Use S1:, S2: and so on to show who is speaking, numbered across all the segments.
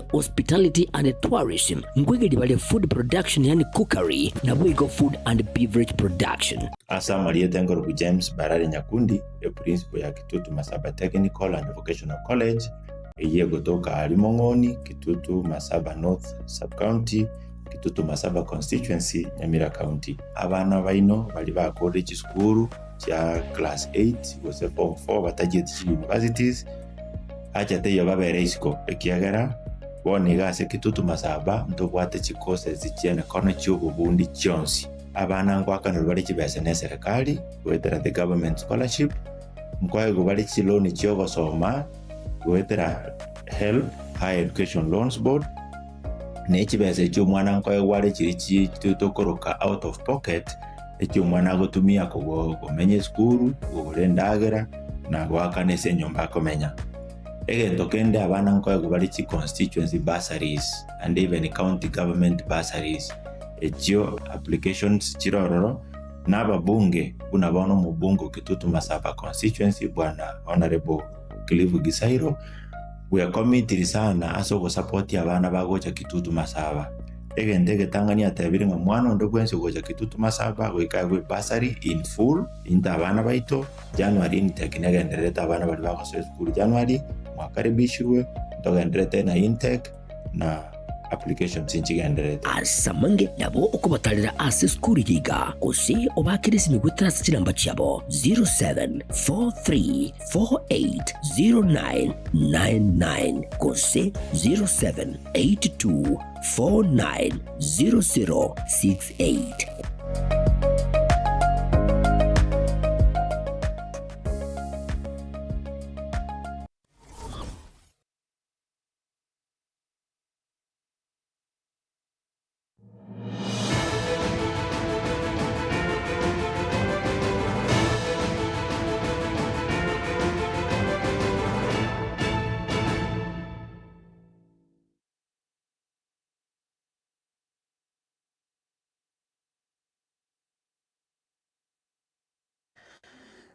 S1: kose hospitality and tourism ngwigiri bali food production yani cookery na bwigo food and beverage production.
S2: Asa Marieta Ngorogu James Barare Nyakundi e principal ya Kitutu Masaba Technical and Vocational College eye gotoka Alimongoni, Kitutu Masaba North Sub-County, Kitutu Masaba Constituency, Nyamira County. Abana baino bali ba college school ya class 8 gose form 4 batajeti universities acha te yobabere isiko ekiagera bone gase Kitutu Masaba ndobwate chikose zichene kono cy'ububundi cyonsi. Abana ngwakana bali kibese ne serikali wetera the government scholarship mkwaye bali chiloni cyogo soma wetera help higher education loans board ne kibese cyo mwana nkwaye wale kiri kitokoroka out of pocket ekyo mwana gotumia ko menye school urendagera na gwakane se nyomba komenya egento kende abana nkwaye bali chi constituency bursaries and even county government bursaries ekyo applications chirororo n'ababunge bunabono mu bungo Kitutu Masaba constituency bwana honorable Clive Gisairo we are committed sana aso support abana bagocha Kitutu Masaba egende Tanganyika tabiri nga mwana ndo kwense gocha Kitutu Masaba wekagwe bursary in full inta abana baito January intake negendereta abana bali bakoso school January mwakaribishwe ndogendereta na intake na application sinchigendereta
S1: asamange nabo okubatalira ase school yiga kose obakirisi migutara sikiramba cyabo 0743480999 kose 0782490068.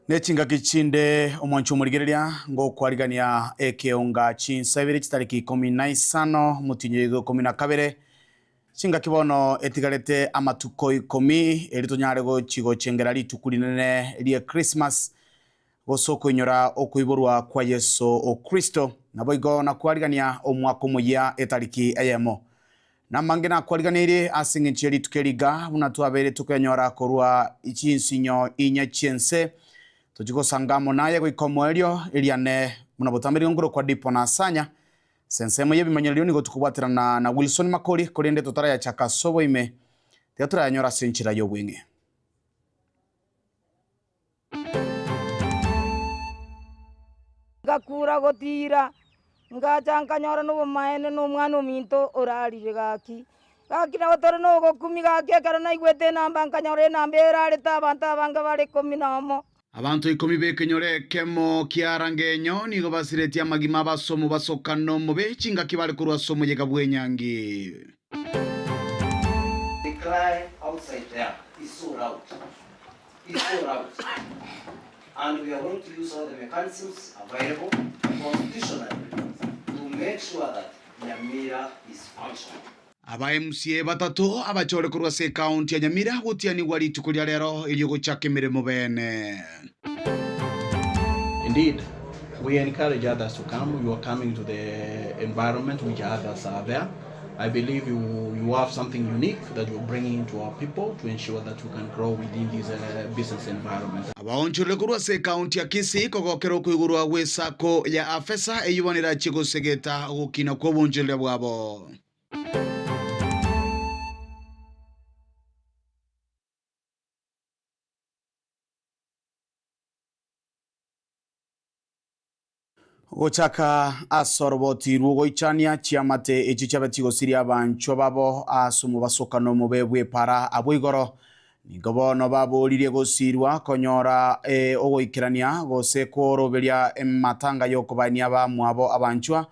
S3: Nechinga kichinde omwanchu murigereria ngo kwarigania ekeonga chinsabire chitariki 15 mutinyigo 12 chinga kibono etigarete amatuko 10 eritonyarego chigo chengera litukulinene lie Christmas gosoko inyora okuiborwa kwa Yesu o Kristo naboigo na kwarigania omwako muya etariki ayemo namangena kwariganire asingincheri tukeriga unatwabere tukanyora korwa ichinsinyo inya chense tujiko sangamo naye gwikomoerio iliane munabotamiri ngoro kwa dipo na sanya sensemo yebi manyelio ni gotukubwatirana na Wilson Makori korende totara ya chakasobo ime teatura ya nyora senchira yo bwinge
S4: gakura gotira ngachanka nyora no maene no mwana ominto orarire gaki gakina gotoro no gokumi gake karana igwete namba nkanyore nambera leta abantu abanga bale 10
S3: abantu 10 bekenyore kemo kiarangenyo nigo basiretia magima basomo basokano mube chinga kibale kurwa somo yega bwenyangi.
S5: The cry outside there is so loud. It's so loud. And we are going to use all the mechanisms available constitutionally to make sure that Nyamira is functional.
S3: Aba MCA batatu abachore kurwa se county ya Nyamira gutiani wali tukulia lero iliyogo chake miremo bene.
S6: Indeed, we encourage others to come. You are coming to the environment which others are there. I believe you have something unique that you're bringing to our people to ensure that we can grow within this business environment.
S3: Abaonchole kurwa se county ya Kisii kogokero kuigurwa wesako ya afesa eyubanira chigo segeta gukina kwa bonjole bwabo. Gochaka asoroboti rugo ichania chiamate echichapetigo siria bancho babo asumu basokano mubebwe para abwigoro nigobono babo lirie gosirwa konyora ogoikirania gose koroberia matanga yokobania ba mwabo abanchwa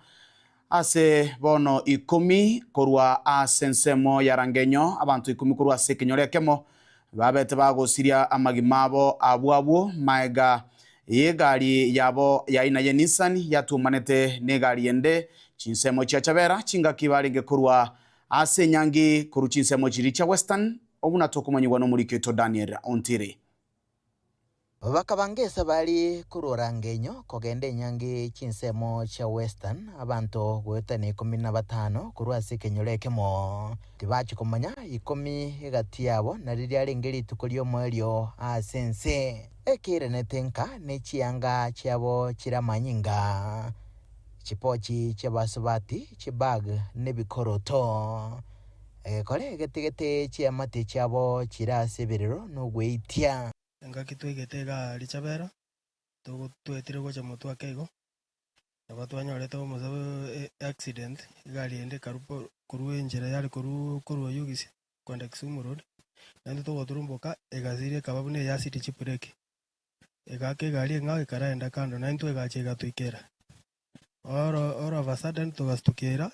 S3: ase bono 10 korwa asensemo yarangenyo abantu 10 korwa sekenyore kemo babete bagosiria amagimabo abwabwo maega ye gari yabo ya ina ye Nissan yatumanete ne gari yende chinsemo chia Chabera chinga kibaringe kurwa ase nyangi kuru chinsemo chiri cha Western obuna tokumanywa no muri Keto Daniel Ontiri.
S7: Bakabangesa bali kurora ngenyo kogende nyangi chinsemo cha Western abantu gwetane 15 kurwa sikenyolekemo tibachi kumanya 10 egati yabo nariri alengeri tukolyo mwelyo asense ekire netenka nechianga cyabo kiramanyinga chipochi cyabasubati chibag nebikoroto kole getegete cyamate cyabo kirasebiriro no gweitia
S8: ngaki twigitega Chabera twetire gocha mutu akego aba twanyorete umuzabe accident gari ende karupo kuruwe njira yari kuruwa yugisi kwenda Kisumu road nandi to turumboka egazire kababune ya city chipureke egake gari ngawe karaenda kando nantu egachega twikera ora vasadan tugastukera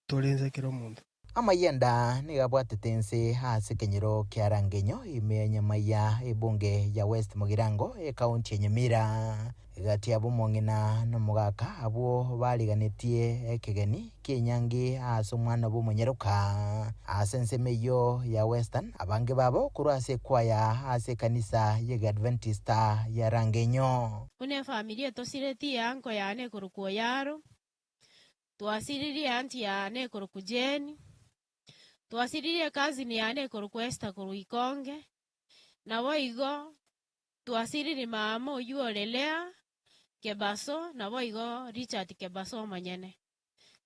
S8: tulinze kiro mundu
S7: amayenda nigabwatetense hasi kenyero kyarangenyo imenya maya ebunge ya West Mugirango county Nyamira gati abo mongina no mugaka abo baliganetie ekegeni kinyangi aso mwana bo munyeruka asense meyo ya Western abange babo kurase kwaya ase kanisa ye Adventista ya rangenyo
S9: une familia tosireti yanko yane kuruko yaro tuasiriri anti yane kurukujeni tuasiririe kazi ni yane kurukwesta kuruikonge na boigo tuasiriri mama uyuolelea kebaso na boigo Richard kebaso manyene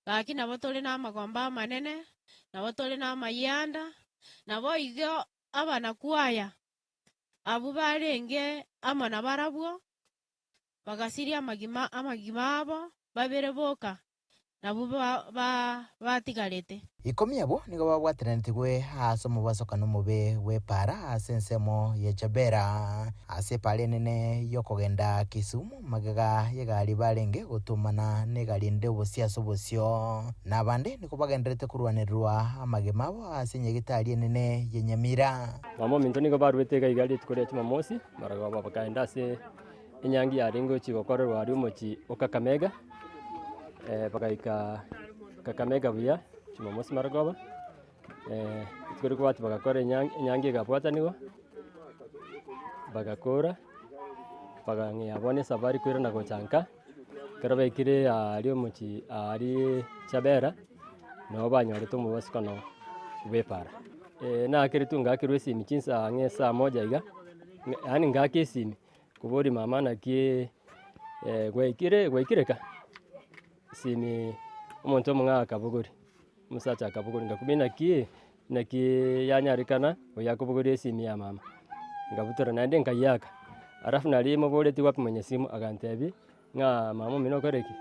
S9: baki na botole na magomba manene na botole na mayanda na boigo abana kuaya abu barenge ama na barabwo bagasiria amagima abo babere boka nabu batigarete
S7: ikomi abo nigo babwateranirwe hasi mu basokano mube wepara asensemo ya Chabera ase pale nene yokogenda Kisumu magaga yegali barenge gutumana negali nde busiaso busyo nabande niko bagenderete kurwanirwa amagemabo asenye gitari nene ya Nyamira
S10: mamo minto nigo barwete ga igali tukore Jumamosi maraga bakaenda se inyangi yaringo chigokorerwa ari umuchi okakamega bakaika Kakamega buya Jumamosi maragoba tukuri kwati bagakora inyangi gabwatanigo bagakora bagangi abone safari kwira na gochanka karabe kire ari umuchi ari Chabera no banyore to mubasikono bepara na kire tunga kirwe simi chinsa ngesa moja iga yani ngake simi kubori mama na kie gwekireka simi umuntu omwa kabuguri musacha kabuguri ngakubina kie naki yanyarikana oyakubuguri esimi ya mama ngabutora nande nkayaka arafu nali moboleti wapi mwenye simu agantebi nga mama mino koreki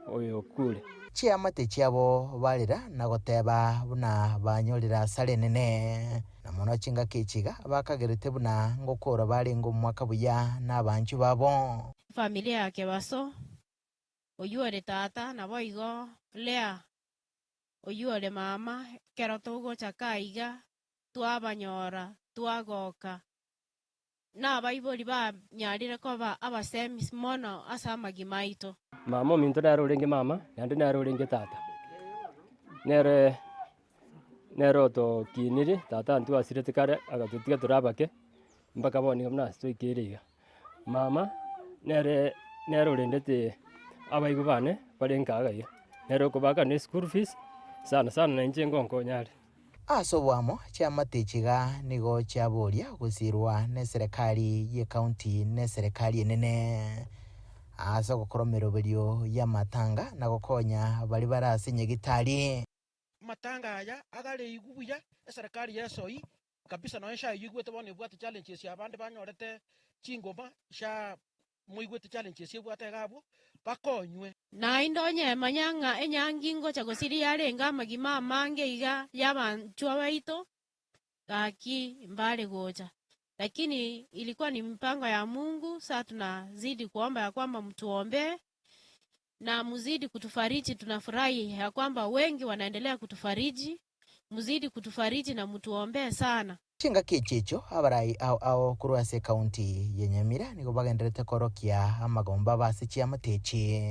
S10: oyo kule
S7: chiamate chiabo balira nagoteba buna banyorira sale nene na mono chinga kichiga bakagerete buna ngokora bali ngo mwaka buya nabanju babo
S9: familia yake baso oyuore tata na boigo lea oyuore mama kero togo chakaiga twabanyora twagoka na baiboli ba nyarire ko ba abasemis mono asa magimaito
S10: mama minto naro renge mama nande naro renge tata nero to kiniri tata antu asirete kare agatutika turabake mpaka boni ngamna stoikiriga mama nero rendete abaigu bane barenkaga ya nero kubaga ne school fees sana na njengo nkonyari
S7: asobwamo chiamatichiga nigo chiaboria gusirwa ne serikali ye county ne serikali nene asa gukoromero belio ya matanga na gukonya bali barasinye gitari
S11: matanga aya agale igubuya serikali yesoi kabisa no sha yigwete bone bwate challenges ya bande banyorete chingoma sha muigwete challenges yebwate gabo bakonywe
S9: na indonye manyanga enyangingo chagosiri yarenga magima mange iga yabanchwa baito gaki mbale goja lakini ilikuwa ni mpango ya Mungu. Sasa tunazidi kuomba ya kwamba mtuombe na muzidi kutufariji. Tunafurahi ya kwamba wengi wanaendelea kutufariji, muzidi kutufariji na mtuombe sana.
S7: Chinga kichicho abarai au kuruase county ya Nyamira nigo bagenderete korokia amagomba basichi amatechi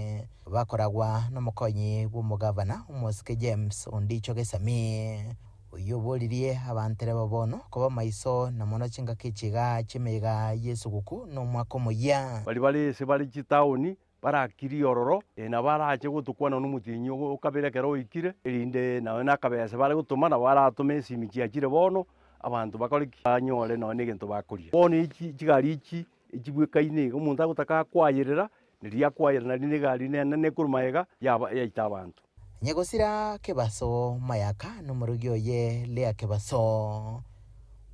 S7: bakoragwa n'umukonyi w'umugavana Umosike James Ondicho Gesami uyoboririe abantere babono kuba maiso na mono chinga kichiga chimega Yesu guku no mwako moya
S12: bali se bali chitaoni barakiri ororo na baraje gutukwana n'umutinyo ukabere kero ikire irinde nawe nakabese bali gutuma na baratume simiki akire bono abantu bakora anyore none gento bakuria bono iki kigari iki ikibwekaine umuntu agutaka kwayirira niria kwayirira ni gari nene kurumayega yaba yaita abantu
S7: nyegosira kebaso mayaka n'umurugyo ye Lea Kebaso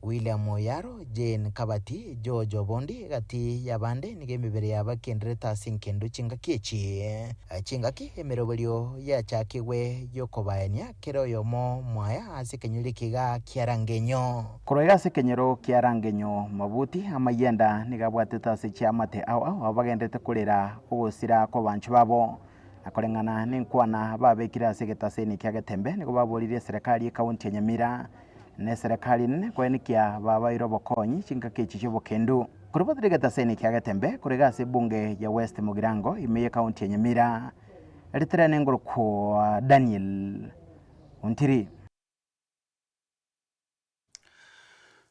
S7: William Oyaro Jane Kabati Jojo Bondi gati yabande nigemibere yabakendereta sinkendo chinga kichi chingaki emerobolio yachakiwe yokobaenia kero yomo mwaya asikenyulikiga kiarangenyo koroiga sekenyero kiarangenyo mabuti amayenda nigabwateta sechiamate au abagendete kurera ugusira ko banchu babo akorengana ninkwana babekira segetaseni kiagetembe nigo baburirie serikali ya kaunti ya Nyamira ne serikali nene kwenikia baba irobokonyi chinga kichi chobokendu kurubadiriga taseni kiagetembe kurega se bunge ya West Mugirango imeye kaunti ya Nyamira eritrene ngoro kwa Daniel Untiri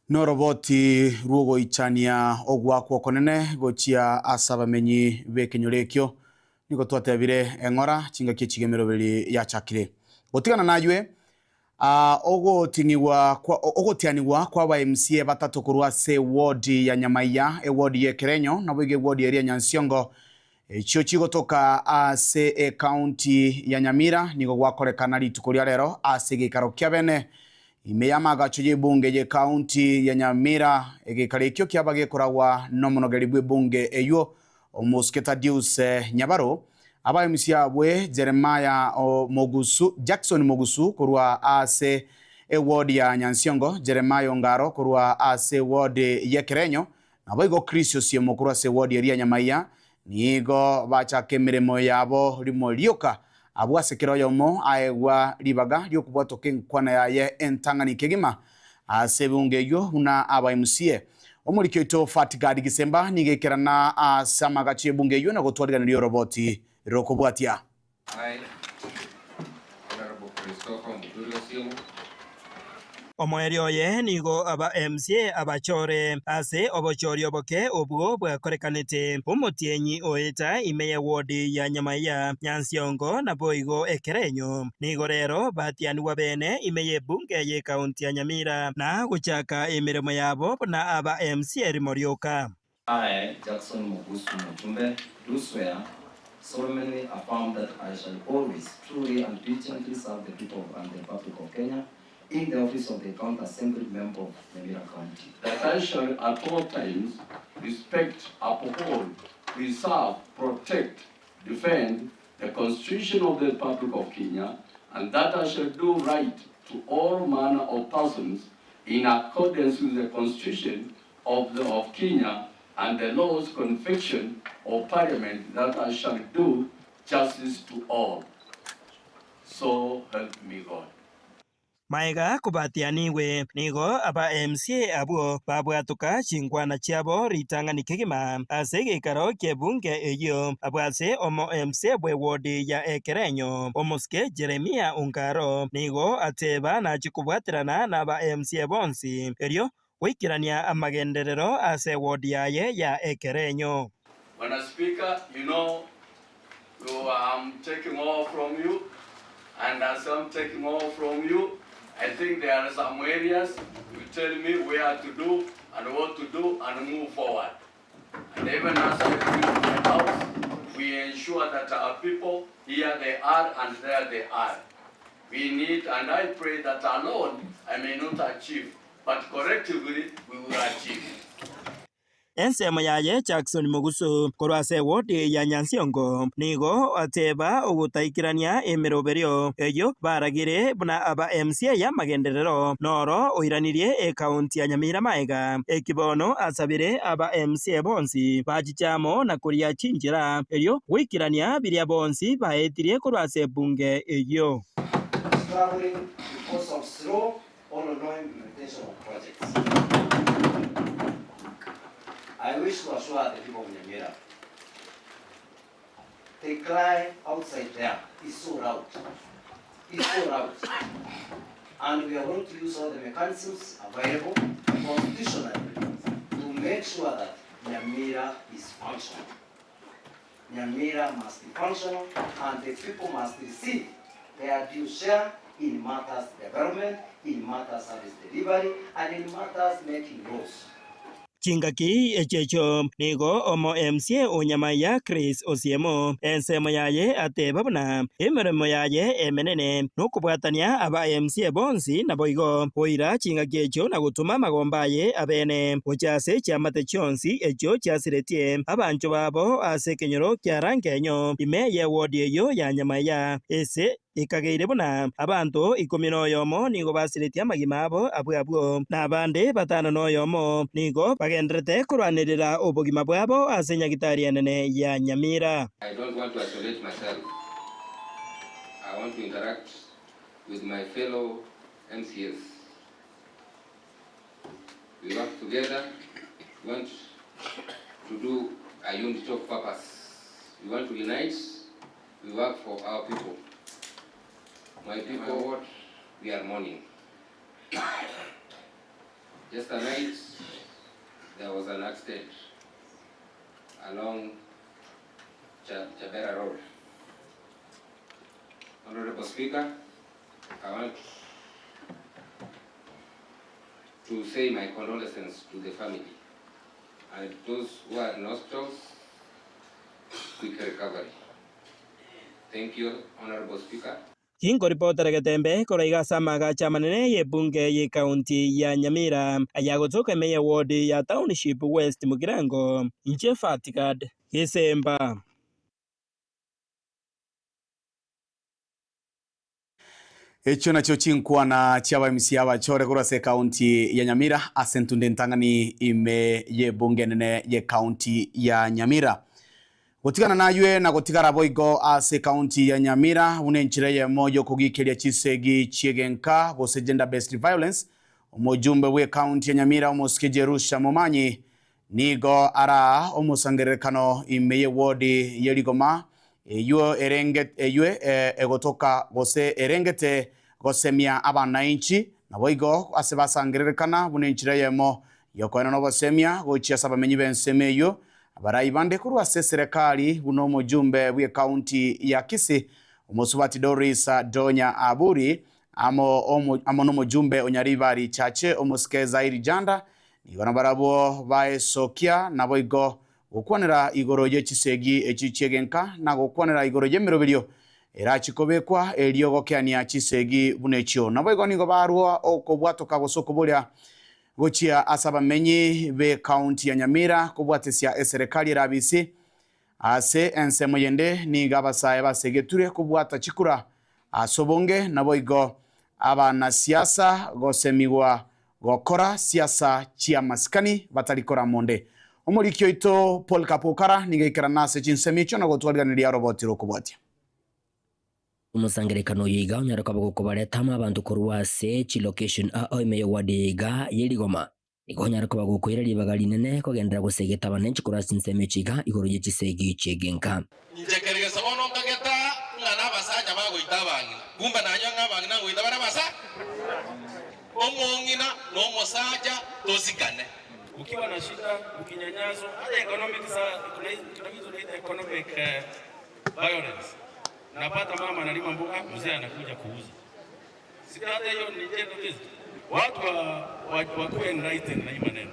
S3: noroboti rugo ichania ogwakwo konene gochia asabamenyi bekenyorekyo niko twatebire engora chinga kichigemero beli yachakire gotigana najwe ogotianiwa kwa ba MCA batatu kurwa se ward ya Nyamaiya ward ya Kerenyo na bwige ward ya Nyansiongo icho chigotoka ase county ya Nyamira nigo gwakorekana ritukuria rero ase gikaro kyabene imeyama gacho ye bunge ye county ya Nyamira egikarikyo kyabage kuragwa no monogeribwe bunge eyo Omusketa Dius Nyabaro aba MC abwe Jeremiah Mogusu Jackson Mogusu kurwa ase ward ya Nyansiongo Jeremiah Ongaro kurwa ase ward ya Kerenyo nabo igo Christian Siemo kurwa ase ward ya Nyamaiya nigo bacha kemiremo yabo rimo lioka abwa sekero yomo aegwa libaga lyokubwatoke nkwana yaye entangani kegima ase bunge yo una aba MCA omurikyo ito Fatigadi Gisemba nigekerana asamagachi bunge yo na gotwarigana lyo roboti rokobwatia
S13: Omoerio ye nigo aba MCA abachore ase obochori oboke obwo bwakorekanete omutienyi oeta imeye ward ya Nyamaiya Nyansiongo na boigo Ekerenyo nigo rero batianiwa bene imeye bunge ye county ya Nyamira na guchaka emiremo yabo na aba MCA rimorioka.
S14: I, Jackson Mogusu Mutumbe, do swear solemnly affirm that I shall always truly and diligently serve the people and the Republic of Kenya in the office of the County Assembly Member of Nyamira County.
S15: That I shall at all times respect, uphold, preserve, protect, defend the Constitution of the Republic of Kenya, and that I shall do right to all manner of persons in accordance with the Constitution of Kenya and the laws conviction of Parliament, that I shall do justice to all. So help me God.
S13: Maiga kubatianiwe nigo aba MCA abo babwatuka chingwana chiabo ritangani kegima ase gikaro kebunge eyo abwase omo MCA bwe ward ya Ekerenyo Omuske Jeremiah Ongaro nigo ateba na chikubwatirana na aba MCA bonsi erio wikirania amagenderero ase ward yaye ya Ekerenyo.
S15: When Speaker, you know, I'm taking off from you, and as I'm taking off from you, I think there are some areas you tell me where to do and what to do and move forward. And even as I come to my house, we ensure that our people, here they are and there they are. We need, and I pray that alone I may not achieve, but collectively we will achieve.
S13: Ensemo yaye Jackson Mogusu korwase ward ya Nyansiongo nigo ateba ogutaikirania emeroberio eyo baragire buna aba MCA ya magenderero noro oiranirie county ya Nyamira Maiga ekibono asabire aba MCA bonsi bajichamo na kuria chinjira eyo wikirania biria bonsi baetirie korwase bunge eyo.
S5: Traveling because of slow or no implementation of projects. I wish to assure the people of Nyamira, the cry outside there is so loud. It's so loud. And we are going to use all the mechanisms available constitutionally to make sure that Nyamira is functional. Nyamira must be functional, and the people must receive their due share in matters development, in matters service delivery, and in matters making laws.
S13: Chingaki echecho nigo omo MCA Onyamaya Chris Osiemo ensemo yaye atebabna emeremo yaye emenene nokubwatania aba MCA bonsi naboigo oira chingaki echo na gutuma magombaye abene ochase chamate chonsi echo chasiretie abancho babo asekenyoro kyarangenyo imeye wodi eyo ya Nyamaya ese ikageire buna abantu 11 nigo basiretie amagima abo abwabwo nabande batano noyomo nigo bagendrete kurwanirira obugima bwabo asenyagitari enene ya Nyamira.
S16: I don't want to isolate myself. I want to interact with my fellow MCS. We work together. We want to do a unity of purpose. We want to unite. We work for our people. My people, we are mourning. Just a night, there was an accident along Chabera Road. Honorable Speaker, I want to say my condolences to the family and those who are in hospitals, quick recovery. Thank you, Honorable Speaker.
S13: Kingo reporter Gatembe koraiga samaga chamanene ye bunge ye county ya Nyamira ayagotoka meya ward ya Township West Mugirango inche Fatigad Yesemba.
S3: Echo nacho chinkwa na chiaba MC abachore kurase county ya Nyamira asentunde ntangani ime ye bunge nene ye county ya Nyamira. Gutigana naywe na gutigara boigo ase county ya Nyamira unenchire ye moyo kugikiria chisegi chiegenka gose gender based violence umujumbe we county ya Nyamira umuskije Rusha Momanyi nigo ara umusangerekano imeye wodi yeligoma eyo egotoka gose erengete gosemia abana inchi na boigo ase basangerekana unenchire ye mo yokwana no bosemia gochia sabamenyi bensemeyo abarayibande kurwa serikali buno mujumbe we county ya Kisii umusubati Doris Donya Aburi amo no mujumbe onyaribari chache umuskeza iri janda nibona barabo baesokia naboigo gukwanira igoroje chisegi echichegenka na gukwanira igoroje mirobirio era chikobekwa eliogokeania chisegi bunechio naboigo nigo barwa okobwatoka gosoko bolia gochia asabamenyi be county ya Nyamira kubwatesia serikali rabisi ase ensemo yende ni gabasaye basegeture kubwata chikura asobonge naboigo abana siasa gosemiwa gokora siasa chia maskani batalikora monde omurikyo ito Paul Kapokara nigeikara nase chinsemicho na gotwalganira robotiro kubwatia
S1: umusangerekano yiga onyaruka bagukobaretama abantu kurwase chi location oime wadiga yeligoma igonyaruka bagukoira libaga linene kogendera gusegeta abanenchi kurasi nsemechiga igoroje chisegi chegenka
S17: njekerege sabono ngageta ngana basaja bagoitabanga gumba nanyo ngabanga nangoita barabasa omongina no mosaja tozikane ukiwa na shida ukinyanyazo hata economic violence napata mama analima mboga mzee anakuja kuuza sikata hiyo ni jeto watu wakuwe enlightened na hii maneno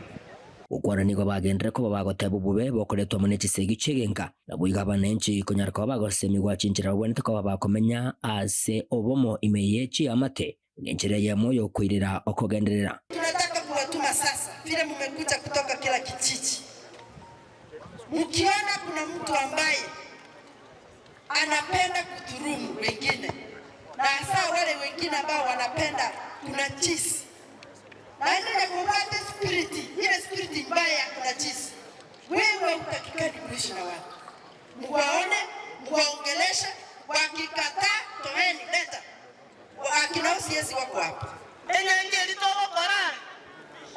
S1: ukwana niko bagendera ko bagoteba bube bokoretwa mu nechisegi chegenka nabuiga abanenchi konyarka bagosemigwa chinjira bwene ko bakomenya ase obomo imeyechi amate nyenjere ya moyo kuirira okogenderera.
S18: Tunataka kuwatuma sasa vile mmekuja kutoka kila kijiji, mkiona kuna mtu ambaye anapenda kudhulumu wengine na hasa wale wengine ambao wanapenda kuna chisi na ile kupata spirit, ile spirit mbaya kuna chisi, wewe utakikani kuishi na watu, muwaone, muwaongeleshe, wakikataa toeni leta akina usiezi wako hapa. Enye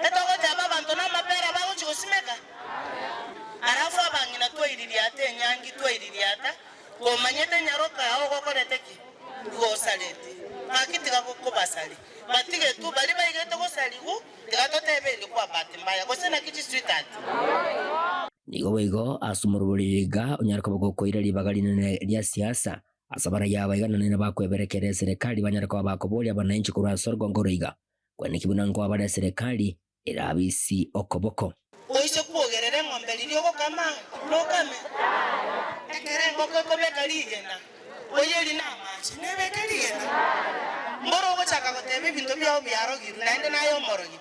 S19: Etogo taba bantu na mapera bago chusimeka. Arafu abangina twaiririate nyangi twaiririata. Komanyete nyaroka aho gokoreteki. Gosalete. Makitiga kubasali. Matige tu bali baigete gosaligu. Tigatotebeli kwa bahati mbaya. Gosena kiti street art.
S1: Nigo wego asumururiga unyarako bagokoira ribagarine rya siasa asabara yabaigana nina bakweberekere serikali banyarako bakobolia bananchi kurasorwa ngoroiga kwene kibunango abare serikali irabisi okoboko
S19: oise kuogerere ng'ombe lilioko kama lokame ekere ngoko kobekaliyena oyeli namachi nebekaliyena mboro gochaka gotebe bintu byao byarogiru naende nayo morogi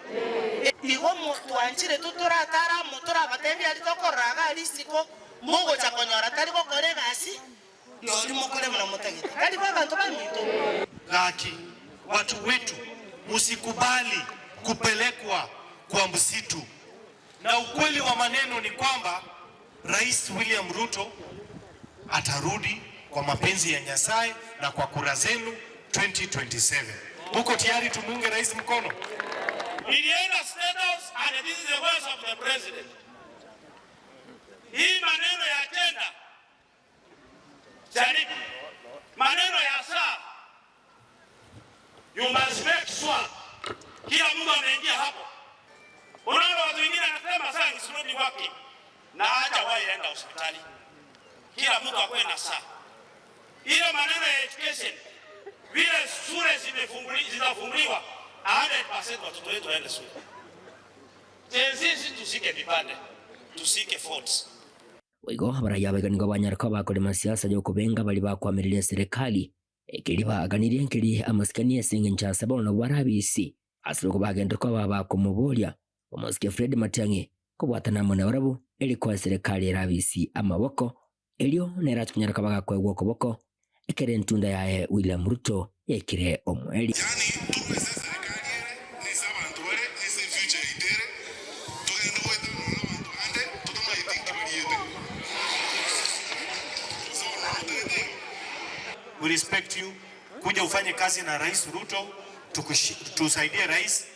S19: igo mutwanchire tuturatara mutura batebi ali tokoraga alisiko mugo chakonyora tari gokore gasi ndori mukore mna mutagiti kali kwa bantu baminto
S20: laki watu wetu musikubali kupelekwa kwa msitu. Na ukweli wa maneno ni kwamba Rais William Ruto atarudi kwa mapenzi ya Nyasaye na kwa kura zenu 2027. Muko tayari tumunge rais mkono?
S17: Nilienda State House and this is the voice of the president. Hii maneno ya tenda Shariki, maneno ya saa, you must make sure kila mtu anaingia hapo. Unaona watu wengine anasema saa nisirudi wake na hajawahi enda hospitali. Kila mtu akwe na saa. Ile maneno ya education, vile shule zinafunguliwa 100% watoto wetu waende shule. Sisi tusike vipande, tusike forts.
S1: Wego barayabaga ngo banyarako bakore masiasa yo kubenga bali bakwamiriye serikali ekiri baganiriye nkiri amaskani esinge nchasa bono barabisi asiro bagenda ko babakomubolia omusike Fred Matiang'i kubwatana mona barabu elikuwa serikali erabisi amaboko elio neratu kunyaraka bagakwegwa okoboko ekere ntunda yae William Ruto ekire omweli
S20: We respect you. Kuja ufanye kazi na Rais Ruto, tusaidie rais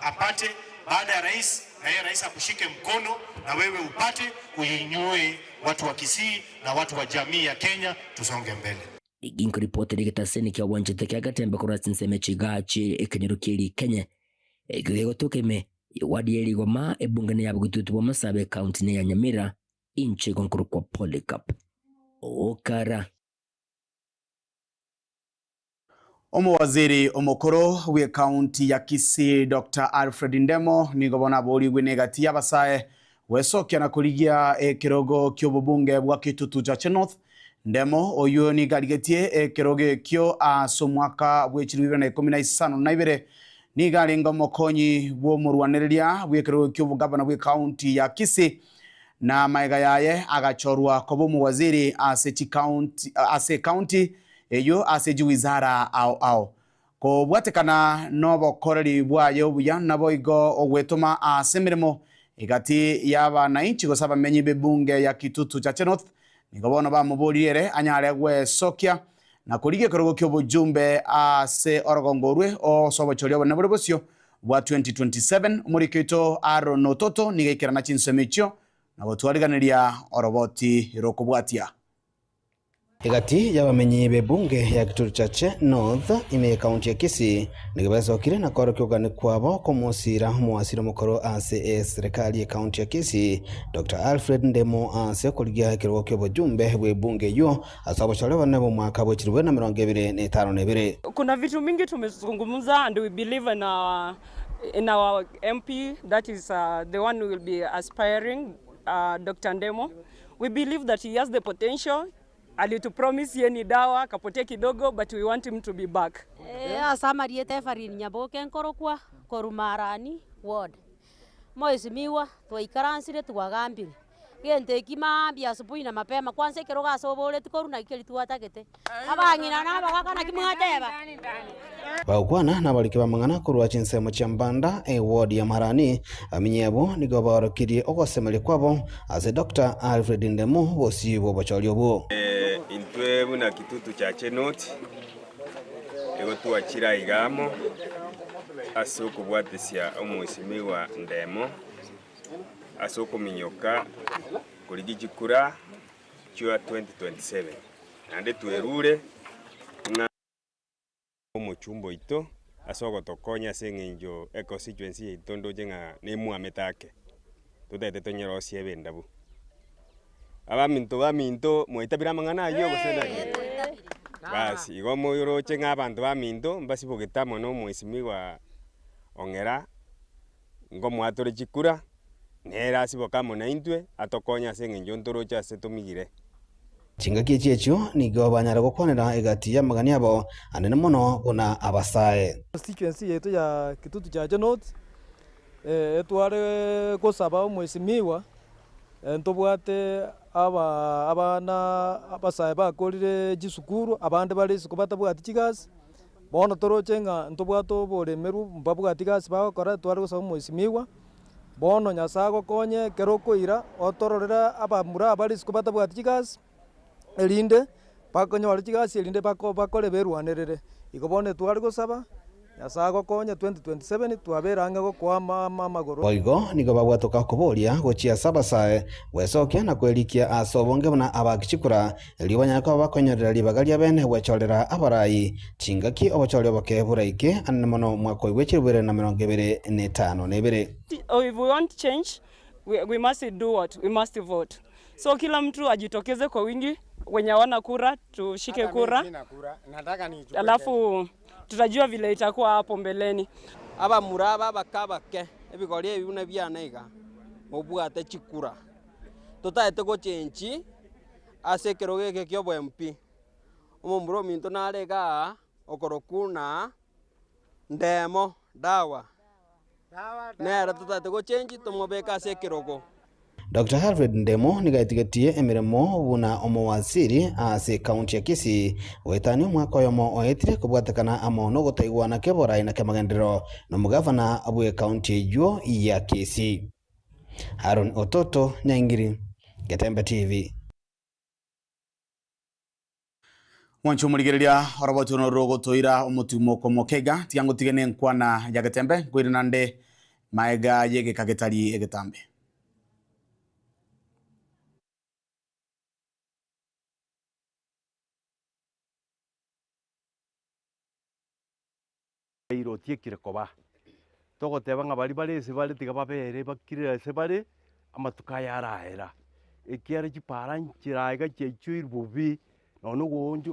S20: apate, baada ya rais na yeye rais akushike mkono na wewe upate, uinyue watu wa Kisii na watu wa jamii ya Kenya, tusonge mbele.
S1: Iginko ripoti rigitaseni kya wanjete kya gatembe kurati nseme chigachi ekenyerukiri Kenya egego tokeme wadi eligoma ebungane yabugututu bomasabe county ne ya Nyamira inche gonkuru kwa Polycarp okara
S3: Omowaziri omukuru we county ya Kisii Dr. Alfred Ndemo nigobona boli gwenegati yabasaye wesokya na kuligia ekirogo ky'obubunge bwa Kitutu Chache North. Ndemo oyo ni galigetie ekirogo kyo asomwaka bw'ekiro 2015 ni galinga mokonyi bwo murwanereria bw'ekirogo ky'obugabana bwe county ya Kisii na maiga yaye agachorwa kobo muwaziri ase county eyo aseji wizara ao ko bwatekana nobo koreri bwayo buya nabo igo ogwetoma asemiremo igati yaba na inchi go saba menyi bebunge ya Kitutu Chache North nigobona ba muboliere anyale gwe sokya na kulige korogo kyo bujumbe ase orogongorwe o sobo cholyo bana bosyo bwa 2027 muri kito aro nototo nigekera na chinsemecho na botwaliganiria oroboti rokobwatia
S7: igati y'abamenyi bebunge ya Kitutu Chache North ime county ya Kisii nigibazokire na koro kyogane kwabo komusira muwasiro mukoro ase serikali ya county ya Kisii Dr. Alfred Ndemo ase kuligia kirogo ky'obujumbe bwebunge yo asabo chalewa nabo mwaka bwa 2025.
S21: Kuna vitu mingi tumezungumza and we believe in our MP that is the one who will be aspiring Dr. Ndemo. We believe that he has the potential. Alitupromise yeni dawa kapotea kidogo but we want him to be back.
S22: Asamariete farini nyaboke nkorokwa korumarani ward. Moisimiwa twaikaransire twagambire. Gente kimambia asubuhi na mapema kwanza kiroga sobole tukoruna ikeli tuwatagete. Abangina na bagakana kimwateba.
S7: Baukwana na baliki bamangana kurwa chinsemo chambanda ward ya Marani aminyebo nigo barokirie ogosemele kwabo as Dr. Alfred Ndemo bosi bo bacholyo bo.
S23: Intwe buna Kitutu Chache North ego tuachira igamo
S2: asuko bwatisia omwesimiwa Ndemo asuko minyoka kuligijikura chua 2027 ande tuerure na omuchumbo ito asoko tokonya sengenjo constituency itondo jenga nemu ametake tutete tonyero siebe ndabu abaminto moitabira mangana yo gosenda basi igomo yoro chenga abantu baminto mbasi bogitamo no mwesimiwa ongera ngomo atore chikura nera sibokamo na intwe atokonya sengenjo ntorocha setomigire
S4: chingaki checho nigo banyara gukonera igati ya magani abo anene muno bona abasae
S23: constituency yetu ya Kitutu cha North etware gusaba mwesimiwa ntobwate abana abasae bakorire gisukuru abandi bari sikubata bwati kigasi bono torochenga ntobwato boremeru mbabwati gasi bakora tware gusaba mwesimiwa bono nyasago konye kerokoira otororera abamura abari sikubata bwati kigasi elinde bakonyora kigasi elinde bakore berwanerere igobone twari gusaba nyasago konye 2027 twaberanga go kwa magoro
S4: boigo nigo babwatoka kuboria gochia sabasae wesokia na kwelikia asobonge bana abakicikura libanya ko bakonyorera libagalia bene wechorera abarai chingaki obochorero bakeburaike annemono mwako wechirwere na 2025 nebere.
S21: If we want change we must do what? We must vote. So kila mtu ajitokeze kwa wingi, wenye wana kura tushike kura. Alafu tutajua vile itakuwa hapo mbeleni.
S24: Aba muraba bakabake ebikorie bibune byanega mobwate chikura. Totaete go change ase kerogeke kyo MP. Omomburo minto narega okorokuna Ndemo dawa. Nera totaete go change tomobeka ase kerogo.
S4: Dr. Alfred Ndemo nigaitigetie emiremo buna omowaziri ase kaunti ya Kisii wetani mwaka yomo oetire kubwatakana amono gutaigwana keborai na kemagendero no mugavana abwe kaunti yo ya Kisii. Aaron Ototo, Nyangiri, Gatembe TV.
S3: Mwancho muligereria orobotu no rogo toira omutumo komokega tiango tigene nkwana ya Gatembe kwirinande maega yege kagetari egetambe.
S12: iro tiekire koba togoteba nga bari sebale tiga babere bakirira sebale amatuka yarahera ekiare chipara nchiraiga chechuir bubi nono gonje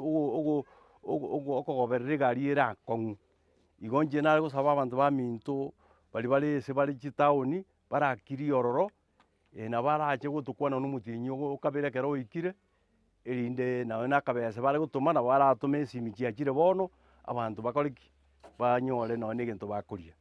S12: ogoberere gari era kon igonje nare gusaba abantu baminto bari sebale chitaoni barakiri ororo na barache gutukwana n'umutinyo okabere kero ikire erinde nawe nakabese bale gutuma na baratume simiki akire bono abantu bakoriki banyole none gento bakuria.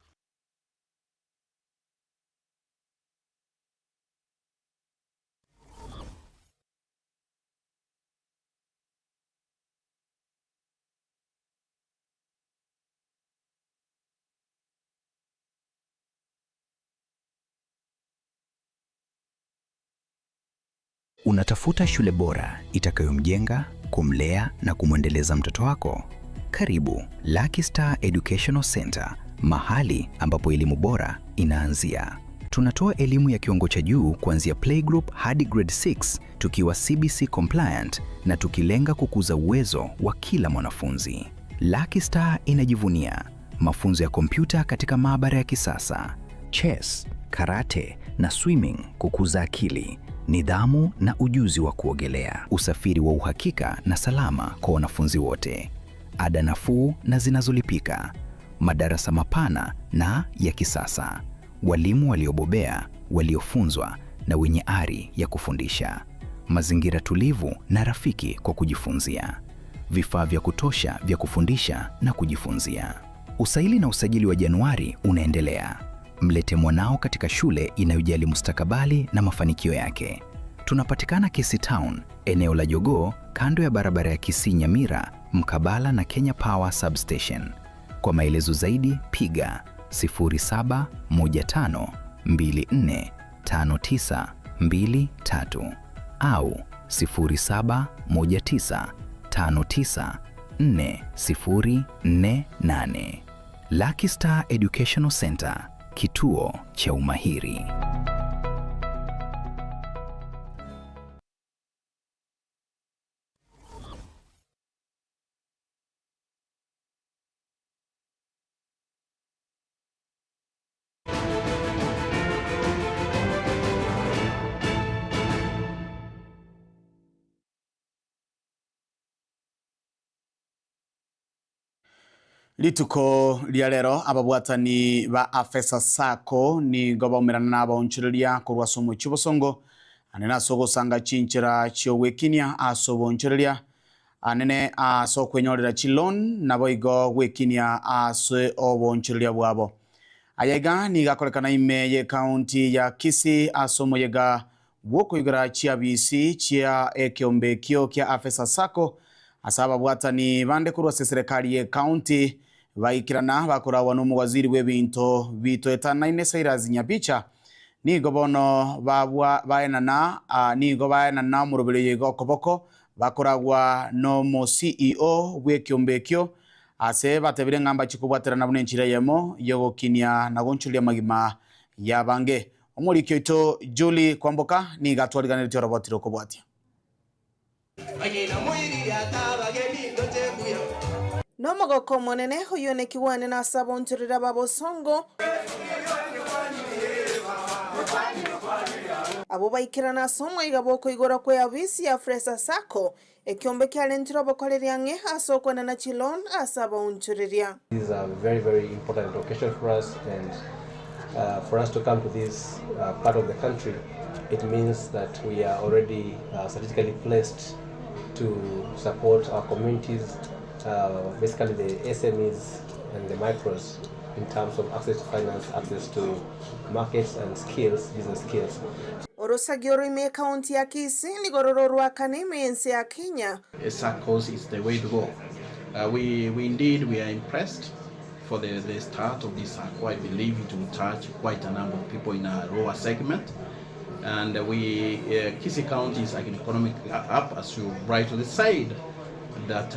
S25: Unatafuta shule bora itakayomjenga, kumlea na kumwendeleza mtoto wako? Karibu Lucky Star Educational Center, mahali ambapo elimu bora inaanzia. Tunatoa elimu ya kiwango cha juu kuanzia playgroup hadi grade 6 tukiwa CBC compliant na tukilenga kukuza uwezo wa kila mwanafunzi. Lucky Star inajivunia mafunzo ya kompyuta katika maabara ya kisasa, chess, karate na swimming kukuza akili, nidhamu na ujuzi wa kuogelea, usafiri wa uhakika na salama kwa wanafunzi wote, ada nafuu na zinazolipika, madarasa mapana na ya kisasa, walimu waliobobea, waliofunzwa na wenye ari ya kufundisha, mazingira tulivu na rafiki kwa kujifunzia, vifaa vya kutosha vya kufundisha na kujifunzia. Usaili na usajili wa Januari unaendelea. Mlete mwanao katika shule inayojali mustakabali na mafanikio yake. Tunapatikana Kisii Town, eneo la Jogoo, kando ya barabara ya Kisii Nyamira, mkabala na Kenya Power Substation. Kwa maelezo zaidi piga 0715245923 au 0719594048. Lucky Star Educational Center, kituo cha umahiri.
S3: Lituko lia lero ababwatani ba Afesa Sacco ni gobamirana n'abonchereria kurwa somo cy'ubusongo anena sogo sanga cinchira cyo wekinia asobonchereria anene asokwenyorera chilon naboigo wekinia aswe obonchereria bwabo ayaga ni gakorekana ime ye county ya Kisii asomo yega bwokoigara chiabisi chia ekiombe kio kia Afesa Sacco asaba bwatani bande kurwa serikali ye county baikirana bakorawa n'umuwaziri w'ebinto bitoetana inesera zinyabicha nigo bono babwa baenana nigo baenana murubere yego koboko bakoragwa no mo CEO w'ekyombekyo ase batebire ngamba chikubwaterana bunenchira yemo yogokinia nagonchulia magima yabange omurikyo ito Julie Kwamboka ni gatwariganira tyo robotiro kobwatia
S6: Nomogoko monene huyone kiwane na sabonchirira babosongo abo baikirana somo igaboko igora kwe abisi ya Afesa Sacco ekiombe kyalentiro bokoleriange asokwana na chilon asabonchiriria.
S8: This is a very, very important occasion for us, and for us to come to this part of the country, it means that we are already strategically placed to support our communities, basically the SMEs and the micros, in terms of access to finance, access to markets and skills, business skills.
S6: Orosagioro ime county ya Kisii ni gororo wa kanime ense ya Kenya.
S9: SACCOs is the way to go. We are impressed for the start of this SACCO. I believe it will touch quite a number of people in a lower segment. And Kisii County is like an economic hub, as you rightly said, that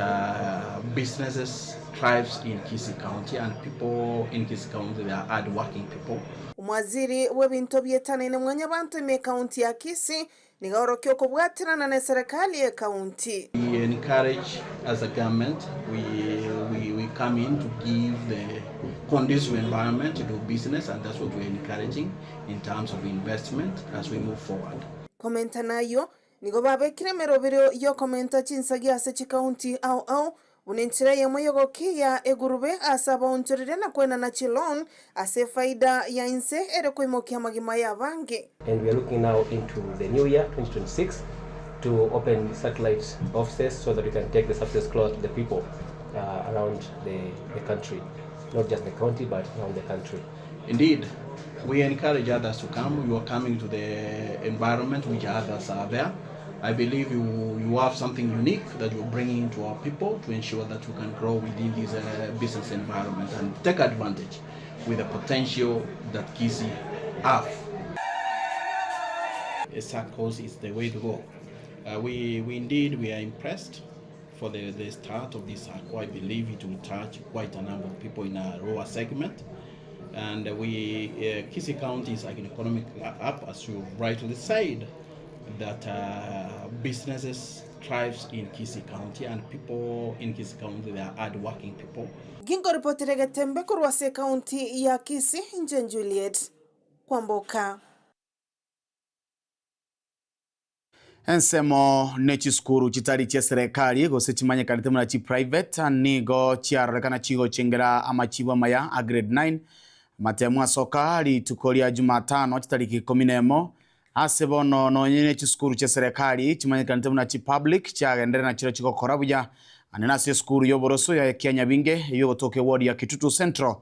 S9: businesses thrives in Kisii County, and people in Kisii County, they are hard-working people.
S6: Umwaziri w'ebinto byetana ine mwanya bantu ime county ya Kisii ni gaorokyo kubwatirana na serikali ya county.
S9: We encourage as a government, we come in to give the conducive environment to do business, and that's what we're encouraging in terms of investment as we move forward.
S6: Komenta nayo nigo babekire merobero yo komenta chinsagia se chi county au unenchira yemo yogokia egurube asabonchirire na kwena na chilon ase faida ya inse ere koimokia magima ya bange.
S8: And we are looking now into the new year 2026 to open satellite offices so that we can take the services close to the people around the country, not just the county but around the country.
S9: Indeed, we encourage others to come. You are coming to the environment which others are there. I believe you have something unique that you're bringing to our people to ensure that we can grow within this business environment and take advantage with the potential that Kisii have. SACCOs is the way to go. We are impressed for the start of this SACCO. I believe it will touch quite a number of people in a lower segment. And Kisii County is like an economic hub, as you rightly said, that businesses thrives in Kisii County, and people in Kisii County, they are hard-working people.
S6: Gingo ripoti regetembe kurwase county ya Kisii Njen Juliet Kwamboka.
S3: Ensemo nechiskuru chitari cha serikali gose chimanye kanitemu na chi private nigo chiarekana chigo chengera amachiwa maya a grade 9 matemu asoka litukolia Jumatano chitariki 11 asebono no nyene chiskuru cha serikali chimanye kanitemu na chi public chagendera na chiro chiko korabuja anena se skuru yoboroso ya Kenya binge yogotoke ward ya Kitutu Central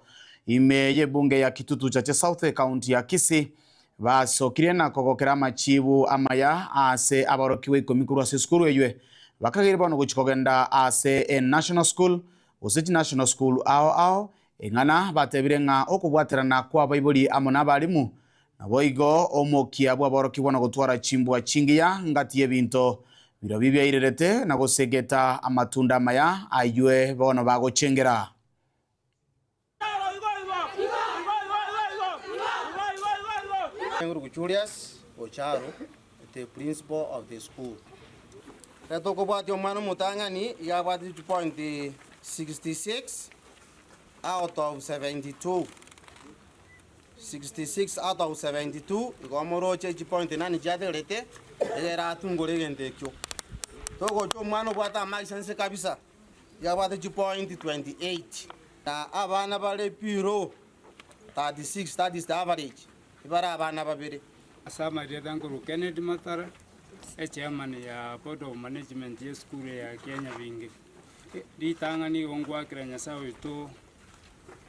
S3: imeye bunge ya Kitutu cha South County ya Kisii basokire na kogokera machibu amaya ase abarokiwe ikomikuru ase skuru yeye bakagire bano guchikogenda ase national school usiti national school ao engana batebire nga okubwaterana kwa baibuli amona balimu naboigo omokia bwa barokibwa na gutwara chimbwa chingiya ngati yebinto biro bibya irerete na gosegeta amatunda amaya aywe bono bagochengera
S5: Julius Ocharo, the principal of the school. The talk about your man Mutangani, you have at point 66 out of 72. 66 out of 72, you go more change point in any jadelete, there are Tungore and the Kyo. Togo to man of what my sense Kabisa, you have at point 28. Avana Vale Puro 36, that is the average.
S10: Asama Redanguru Kennedy Matara, a chairman ya board of management ya school ya Kenya Vingi. Di tangani ongwa kiranya sawi to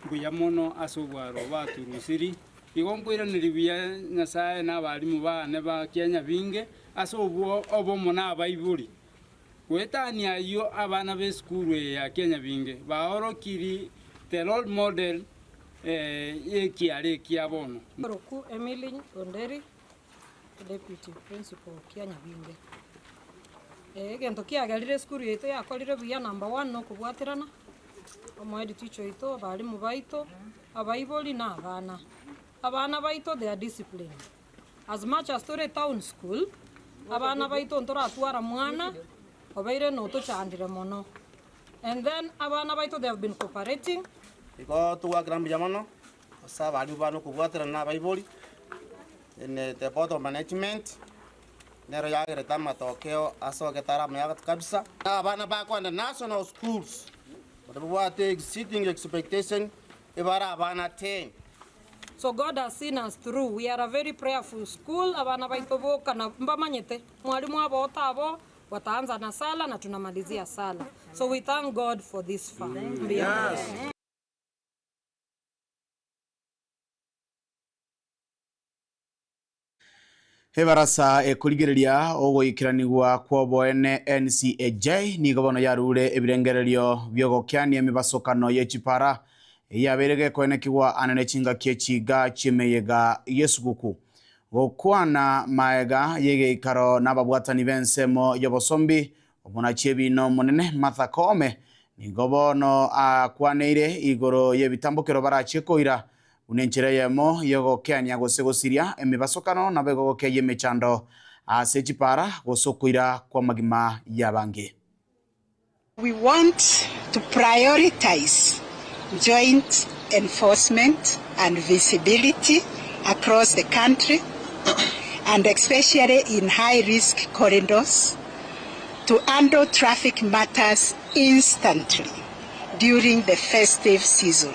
S10: buyamono asobwaro watu rusiri. Igomkwira nilibia nyasaye na balimu bane ba Kenya Vingi asobwo obomo na abaibuli. Kwetani ayo abana be school ya Kenya Vingi. Baorokiri the role model Kiabono.
S11: Roku Emily Onderi, Deputy Principal Kianya Vinge. Gento kiagalire skuru yetu yakolire buya number 1 no kubwatirana. Omoedi teacher ito abalimu baito abaiboli na abana. Abana baito they are disciplined. As much as tore town school, abana baito ntora atwara mwana obaire no to chandire mono. And then abana baito they have been cooperating.
S5: Iko tuwa gram jamano sa value bano kubwatira na baiboli in the board of management nero ya reta matokeo aso getara mya kabisa na bana ba kwa national schools what exceeding expectation ibara bana 10.
S11: So God has seen us through. We are a very prayerful school. Abana baito boka na mbamanyete mwalimu abo tabo wataanza na sala na tunamalizia sala. So we thank God for this far. Yes.
S3: Hebarasa ekurigereria ogoikiranigwa kwa boene NCAJ ni gobono yarure ebirengererio byogokyania emibasokano y'echipara yaberege koenekigwa anene chinga kiechiga chimeyega yesuguku gokwana maega yege ikaro nababwatani bensemo yobosombi obona chiebino monene Martha Koome ni gobono akwaneire igoro yebitambukiro barachekoira unenchereyemo yogokyania gosegosiria emibasokano nabegogokeye emechando asechipara gosokoira kwa magima yabange.
S14: We want to prioritize joint enforcement and visibility across the country and especially in high-risk corridors to handle traffic matters instantly during the festive season.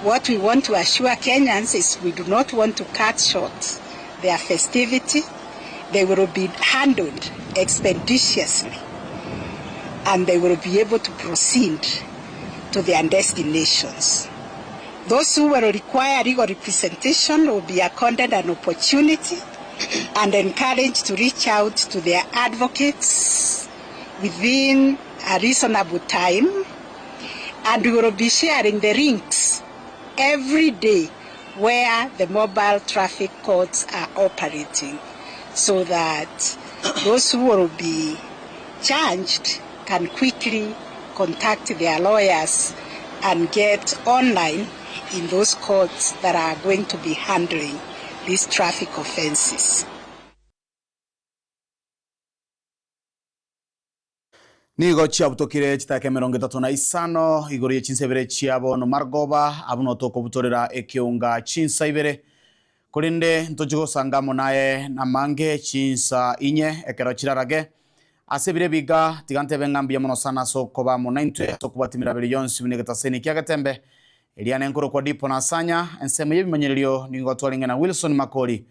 S14: What we want to assure Kenyans is we do not want to cut short their festivity. They will be handled expeditiously and they will be able to proceed to their destinations. Those who will require legal representation will be accorded an opportunity and encouraged to reach out to their advocates within a reasonable time, and we will be sharing the links every day where the mobile traffic courts are operating so that those who will be charged can quickly contact their lawyers and get online in those courts that are going to be handling these traffic offenses.
S3: Nigo chia butokire chitake 35 igoro ye chinsebere chiabo no margoba abuno toko butorera ekiunga chinsa ibere kurinde ntojigo sangamo naye na mange chinsa inye ekero chirarage asebire biga tigante bengambiye mono sana so koba mo 90 so kubatimira bere yonsi binegeta seni kyagatembe eliane nkoro kwa dipo na sanya ensemo yebimanyererio ningo twalinga na Wilson Makori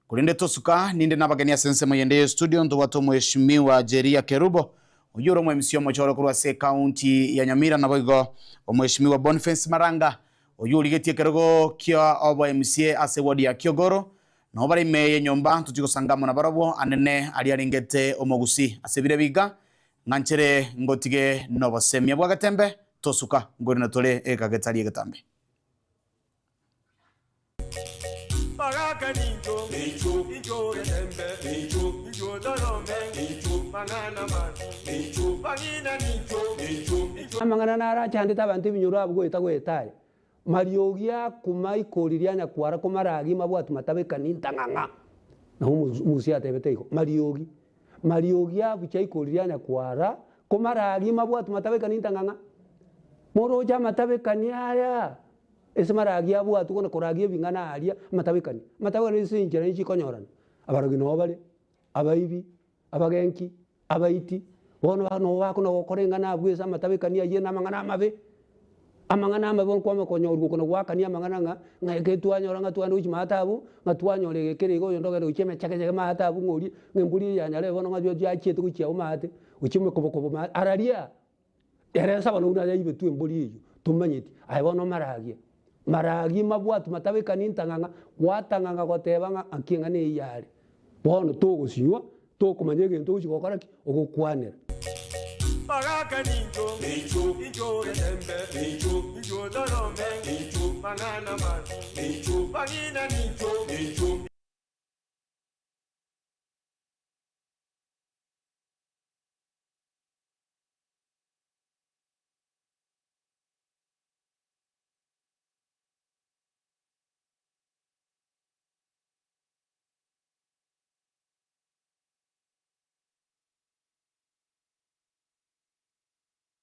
S3: kurinde tosuka ninde nabagania sensemo yende studio ndo watu mheshimiwa Jeria Kerubo Ujuro mwemisio mochoro kurwa se county ya Nyamira na boigo omweshimiwa Boniface Maranga oyuri getie kerogo kia obo MCA ase wadi ya Kiogoro no bari meye nyomba tutiko sangamo na barabo anene aliaringete omogusi asebire biga nganchere ngotige nobo semya bwagatembe tosuka ngori na tole ekagetali egatambe
S15: Baraka ninjo, ninjo retembe, ninjo dorome, mangana mani, bangina ninjo.
S26: Amangana nara chandi tabantu binyura abgo itago etai.
S13: mariogia kumai kuririanya kwara kumaragi mabwatu matabekani ntanganga na musia tebete iko mariogia buchai kuririanya kwara kumaragi mabwatu matabekani ntanganga moroja matabekani aya ese maragi abwatu kona kuragi bingana aria matabekani sinjira ichi konyorana abarogi no bale abaibi abagenki abaiti bono bano bakona gokorengana abwesa matabekani aye na mangana mabe amangana mabe kwa makonyorwa kono gwakania amangana ngeke twanyora ngatwana uchi matabu ngatwanyore gekerigo yondogere ucheme chakeke matabu ngori ngemburi yanyale bono ngajyo jachete kuchia umate uchime kobokobo araria yare sabano una yibe tu emburi iyo tumanyiti aibono maragi mabwatu matabekani ntanganga gwatanganga gotebanga akinga ne yare bono togusiwa tokumanyege ndo uchi gokoraki ogokwanera
S15: Bagaka ninjo, ninjo remembe, ninjo dorome, mangana man, bagina ninjo.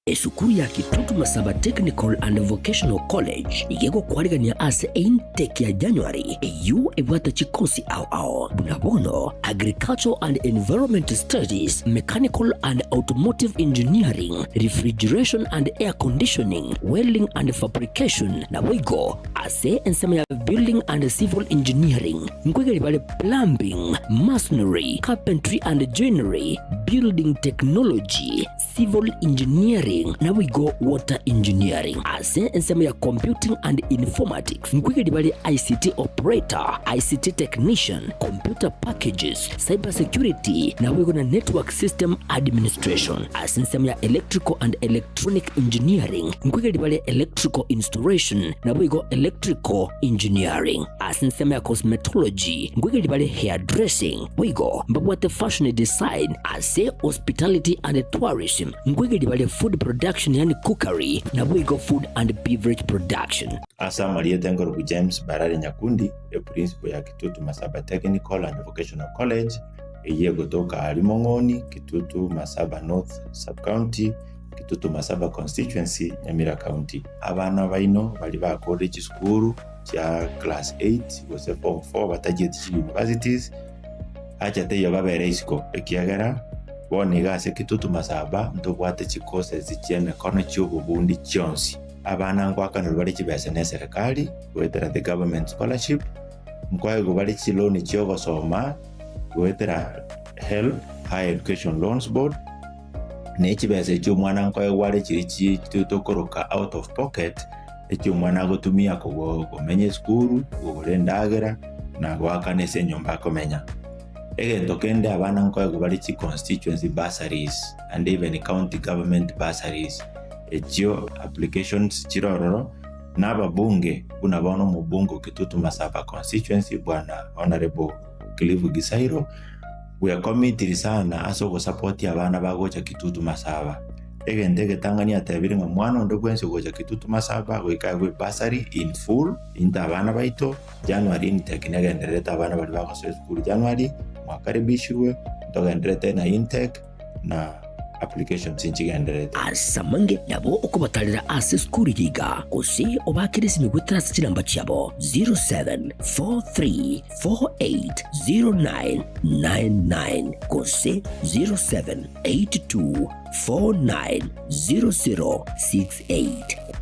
S1: Esukuru ya Kitutu Masaba Technical and Vocational College igego kwarigania ase intake ya January eyu ebwata chikosi ao bunabono Agricultural and Environment Studies, Mechanical and Automotive Engineering, Refrigeration and Air Conditioning, Welding and Fabrication na wigo ase ensema ya Building and Civil Engineering ngwegeri bale Plumbing, Masonry, Carpentry and Joinery, Building Technology, Civil Engineering na we go Water Engineering ase ensema ya Computing and Informatics ngwegeri bale ICT Operator, ICT Technician, Computer Packages, Cyber Security na we go na Network System Administration ase ensema ya Electrical and Electronic Engineering ngwegeri bale Electrical Installation na we go Electrical Engineering ase ensema ya Cosmetology ngwegeri bale Hairdressing we go mbabwate Fashion Design ase Hospitality and Tourism ngwegeri bale Food Production yani cookery na wigo Food and Beverage Production.
S16: Asa Maria Tengorogu James Barari Nyakundi e principal ya Kitutu Masaba Technical and Vocational College eye gotoka Alimongoni, Kitutu Masaba North Sub-County, Kitutu Masaba Constituency, Nyamira County. Abana baino bali ba college school ya class 8 gose form 4 batagiye universities acha te yababere isiko ekiagera bone gase Kitutu Masaba ndobwate chikose zicheme kono cy'ububundi cyonsi abana ngwakana bari kibese ne serikali wetera the government scholarship ngwaye bari chiloni cyo gosoma wetera HELB Higher Education Loans Board ne kibese cyo mwana ngwaye wale kiri tutokoroka out of pocket ekyo mwana gotumia ko menye school urendagera na gwakane se nyumba komenya egento kende abana nkoye bari chi constituency bursaries and even county government bursaries ekyo applications chirororo naba bunge unabono mu bungo Kitutu Masaba constituency bwana honorable Clive Gisairo we are committed sana aso go support abana bagocha Kitutu Masaba egende Tanganyika tabiringa mwana ndo gwense gocha Kitutu Masaba wekagwe bursary in full inda abana baito January intake negendereta abana bali bakoso school January mwakaribishwe ndogenderete na intake na application sinchigenderete
S1: asamange nabo okubatalira ase school yiga kose obakirisi migwetrasa kinamba cyabo 0743480999 kose 0782490068.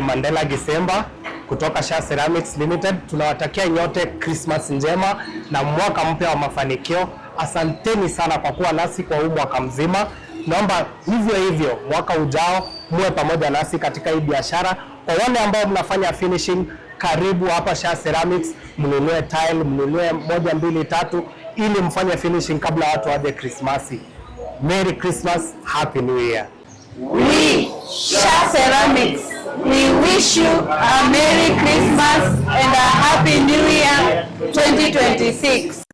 S17: Mandela Gisemba kutoka Shah Ceramics Limited. Tunawatakia nyote Christmas njema na mwaka mpya wa mafanikio. Asanteni sana kwa kuwa nasi kwa huu mwaka mzima. Naomba hivyo hivyo mwaka ujao muwe pamoja nasi katika hii biashara. Kwa wale ambao mnafanya finishing, karibu hapa Sha Ceramics, mnunue tile, mnunue 1, 2, 3 ili mfanye finishing kabla watu waje Krismasi. Merry Christmas, Happy New Year.
S7: We, Sha Ceramics, we wish you a Merry Christmas and a Happy New Year 2026.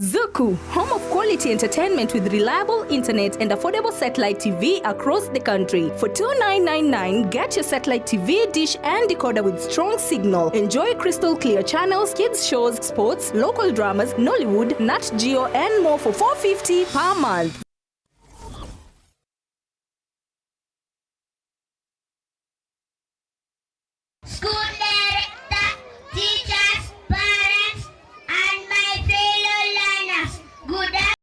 S18: Zuku, home of quality entertainment with reliable internet and affordable satellite TV across the country. For $29.99, get your satellite TV dish and decoder with strong signal. Enjoy crystal clear channels, kids shows, sports, local dramas, Nollywood, Nat Geo, and more for $4.50 per month.
S19: School director, teachers, parents, and my fellow learners, good afternoon.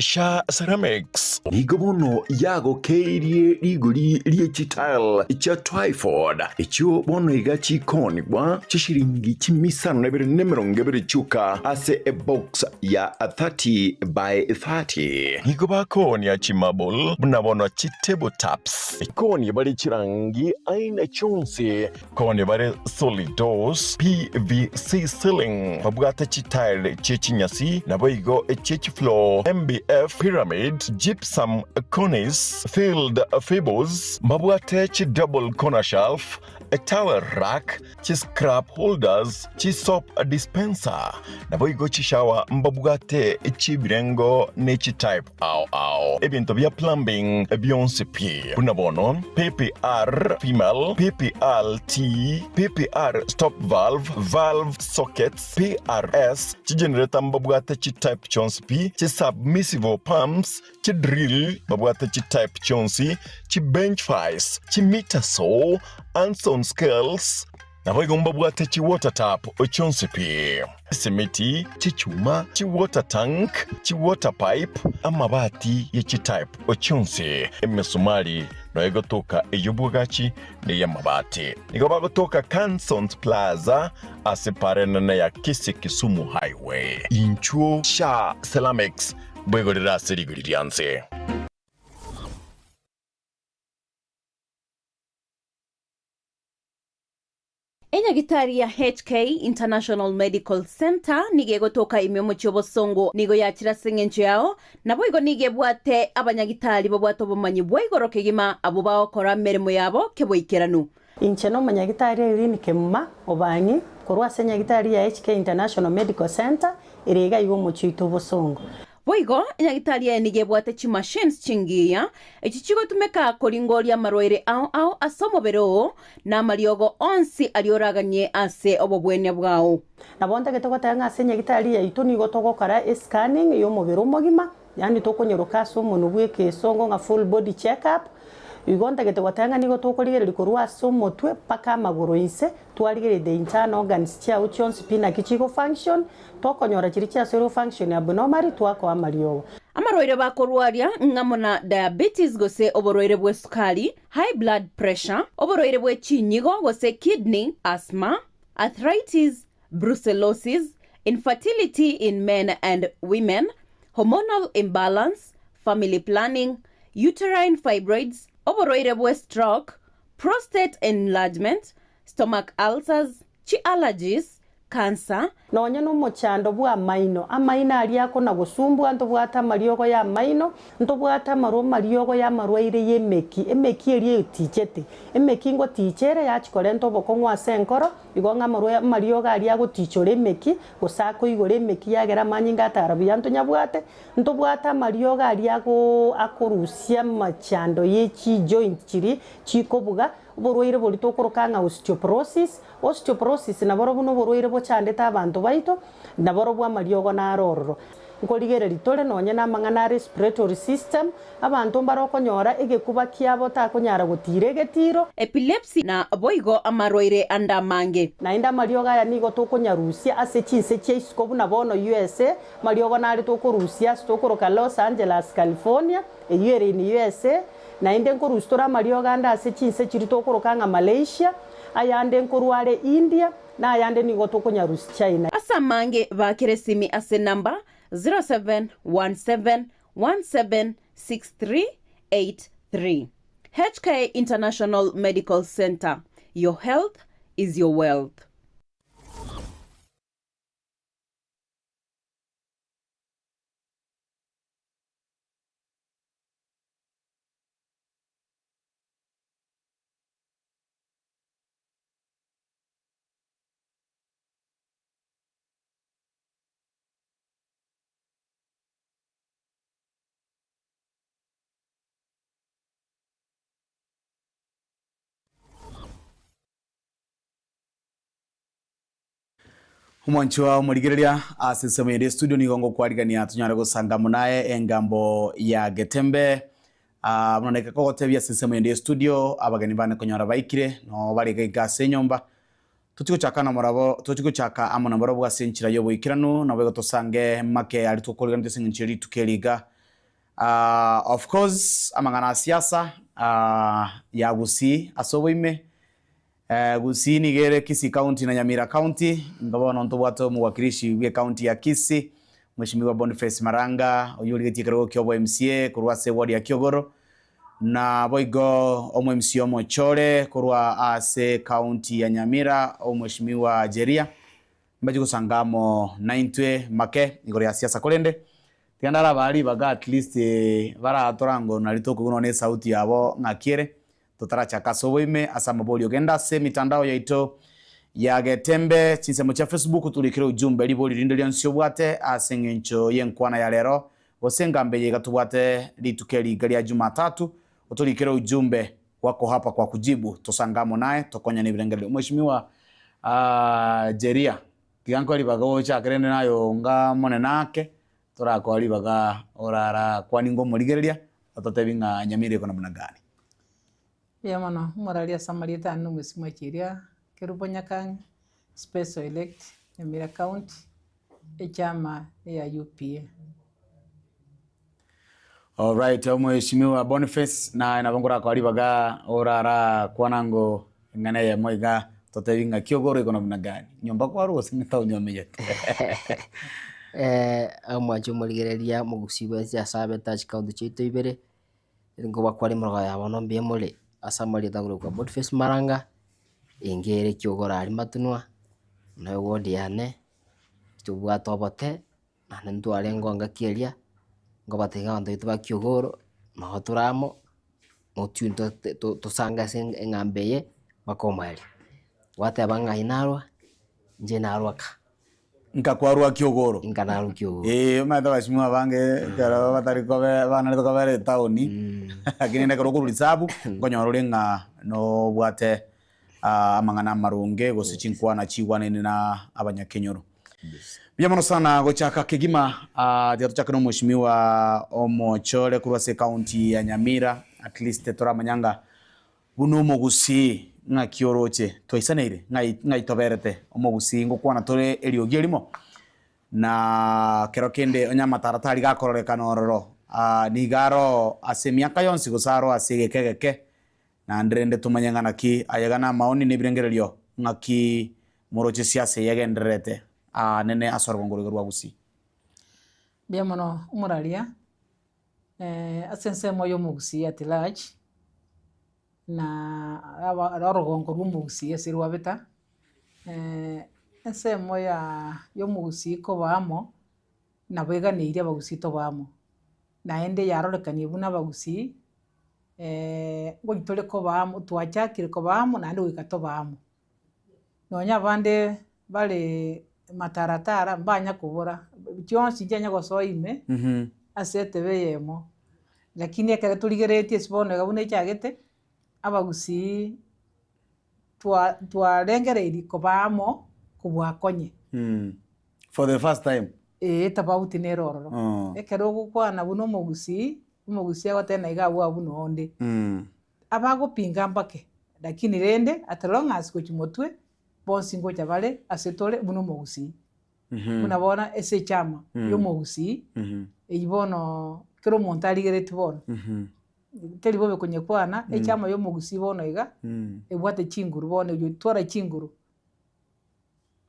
S20: Sha Ceramics nigo bono yago keirie rigori riechitile cha Twyford icho bono igachi konigwa chishiringi chimisano nebere nemerongebere chuka ase a box ya 30 by 30 nigo bakoni ya chimabul buna bono chitable taps koni bari chirangi aina chonse koni bari solid doors PVC ceiling babugata chitile chechinyasi naboigo chechi floor MBF pyramid gypsum cornice filled fables mabwate double corner shelf a towel rack chi scrap holders chi soap dispenser naboigo chi shower mbabugate chi birengo ne chi type au ebinto bya plumbing beyonce p bunabono PPR female PPRT PPR stop valve sockets PRS chi generator mbabugate chi type chonsi p chi submersible pumps chi drill mbabugate chi type chonsi chi bench vise chi meter saw Anson scales naboigo mbabwate chi water tap ochonsi pi simiti chi chuma chi water tank chi water pipe amabati ye chi type ochonsi emesumali noego toka eyubwagachi ne yamabati nigobago toka Cansons Plaza aseparana ya Kisumu Highway inchuo Sha Ceramics bwego rira serigurianse.
S22: Enyagitari ya HK International Medical Center nige gotoka imyomo chobosongo nigo yachira sengencho yao nabo igo nige bwate abanyagitari babwato bomanyi bwigoroke gima abo bakora meremo yabo keboikeranu
S26: incheno manyagitari irini kemma obanyi korwa senyagitari ya HK International Medical Center irega igo mochito bosongo
S22: Boigo, enyagitari ya nige bwate chi machines chingiya, echichigo tumeka koringoria marwaire au asomo bero na mariogo onsi alioraganye ase obobwenya bwao.
S26: Na bonta getoko tanga senyagitari ya ituni gotoko kara scanning yo mobero mogima, yani toko nyerokaso monubwe ke songo nga full body check up. igonta gete gwatenga nigo tukurigereria kurwa somotwe paka maguru ise twarigereria the internal organs chia uchons pina kichigo function tokonyora chiri chia zero function abnormal twako amariogo
S22: amarwaire bakorwaria ngamona diabetes gose oborwaire bwe sukari, high blood pressure, oborwaire bwe chinyigo gose kidney, asthma, arthritis, brucellosis, infertility in men and women, hormonal imbalance, family planning, uterine fibroids, oborwaire bwe stroke, prostate enlargement, stomach ulcers, chi allergies, cancer.
S26: Nonya no mochando bwa maino amaina ali yako na gusumbwa ntobwata mariogo ya maino ntobwata mariogo ya marwaire yemeki emeki eri tichete emeki ngo tichere ya chikore ntoboko ngwa senkoro igonga mariogo ali yago tichore emeki gusako igore emeki yagera manyinga tarabiya ntonyabwate ntobwata mariogo ali yago akorusia machando yechi joint chiri chikobuga borwaire bori tokorokanga osteoporosis na boro buno borwaire bochandeta abantu baito na boro bwa mariogo na arororo nkorigereri tore nonye na mangana respiratory system abantu barokonyora egekuba kiabo takonyara gutire getiro
S22: epilepsy na boigo amarwaire andamange
S26: na inda mariogo ya nigo tokonyarusia ase chinse cheisikobu na bono USA mariogo na ari tokorusia stokoroka Los Angeles California eyere in USA na inde nkorustora mariogo anda ase chinse chiri tokorokanga Malaysia ayande nkorware India na ayande nigo tokonyarusi China
S22: asamange bakeresimi ase namba 0717176383 HK International Medical Center. Your health is your wealth.
S3: Umwanchi wa murigereria asesemo ya studio ni gongo kwarigania tunyara gusanga munaye engambo ya Getembe munoneka ko gotebya asesemo ya studio abagani bane konyara baikire no bari gase nyomba tutiko chakana morabo tutiko chaka amona morabo bwa senchira yo boikirano no bego tosange make ali tukolga ndese nchiri tukeliga of course amangana siasa ya Gusii asoboime Gusii nigere Kisii County na Nyamira County ngabona ntobwato muwakilishi wa county ya Kisii Mheshimiwa Boniface Maranga oyuri getikero kyobo MCA kurwa se ward ya Kyogoro na boigo omo MCA Mochore kurwa ase county ya Nyamira o Mheshimiwa Jeria mbaje kusangamo 90 make igore ya siasa kolende tiandara bali baga at least bara atorango nalitoko kunone sauti yabo ngakiere totara kasoboime asama bolio genda se mitandao yaito ya Getembe chinsemo cha Facebook tulikira ujumbe liboli rindolia nsiobwate asengencho yenkwana ya lero osengambe yega tubwate litukeli gali ya Jumatatu utulikira ujumbe wako hapa kwa kujibu tosangamo naye tokonya ni bilengele Mheshimiwa Jeria kiganko libaga cha kerende nayo nga mone nake torako libaga orara kwani ngo murigereria atotebinga Nyamire kona munagani
S2: Yamano moralia samarita anu mwisima chiria kerubonyakang special elect Nyamira County echama ya UPA.
S3: All right, Mheshimiwa Boniface na inabangura kwa libaga orara kwanango ngane ya moiga totebinga Kyogoro iko namna gani nyomba kwa ruo sinitao nyomeje
S4: amwacho murigereria mugusiwe cia Sabotage County chito ibere ngo bakwari murwa ya bono mbie muri asamali taguru kwa Boniface Maranga ingere Kyogoro ari matunwa na ward yane tubwa tobote na ndu arengo ngakiria ngo batega ndo itwa Kyogoro no turamo mutunto tosanga sen ngambeye bakomali wate banga inarwa nje narwaka
S3: nkakwarwa Kyogoro
S4: nkanaru Kyogoro
S3: maitha bashimwa bange kara batari kobe bana to kobe tauni akini ne karo kulisabu ngonyorore nga no bwate amangana marunge gosichinkwa na chiwane na abanyakenyoro byamano sana gochaka kigima tiatu chaka no Mheshimiwa Omochore kurwase county ya Nyamira at least turamanyanga buno omogusi ng'aki oroche toisaneire ng'ai toberete omogusi ngokwana tore eriogi erimo na kero kende onyamataratari gakororeka ororo nigaro ase miaka yonsi gosaro ase egekegeke na ndrende tumanye ng'anaki ayagana maoni nebirengererio ng'aki moroche siasa yagenderete nene asorwa ngoro rwa gusi
S2: bia mono umuraria asense moyo mugusi at large na arogongo rumugusi esirwa beta ense moya yo mugusi ko bamo na bwega ne iria bagusi to bamo na ende yarorekanie buna bagusi ngo gitore ko bamo twachakire ko bamo na ndi wikato bamo nonya bande bale mataratara mbanya kubura byonsi janya gosoime asete beyemo lakini ekere tuligeretie sibono gabune cyagete abagusi twarengereiri ko bamo kubwakonye
S3: for the first time
S2: tabauti nerororo ekere gukwana buno mugusi agotena igawa buno onde abagopinga mbake lakini rende atalonga sikukimotwe bonsi ngoja bale asetole buno mugusi munabona ese chama yo mugusi ibono kero montali gereti bono teli bobe kwenye kwana chama yo mugusi bono iga ebwate chinguru bono yo twara chinguru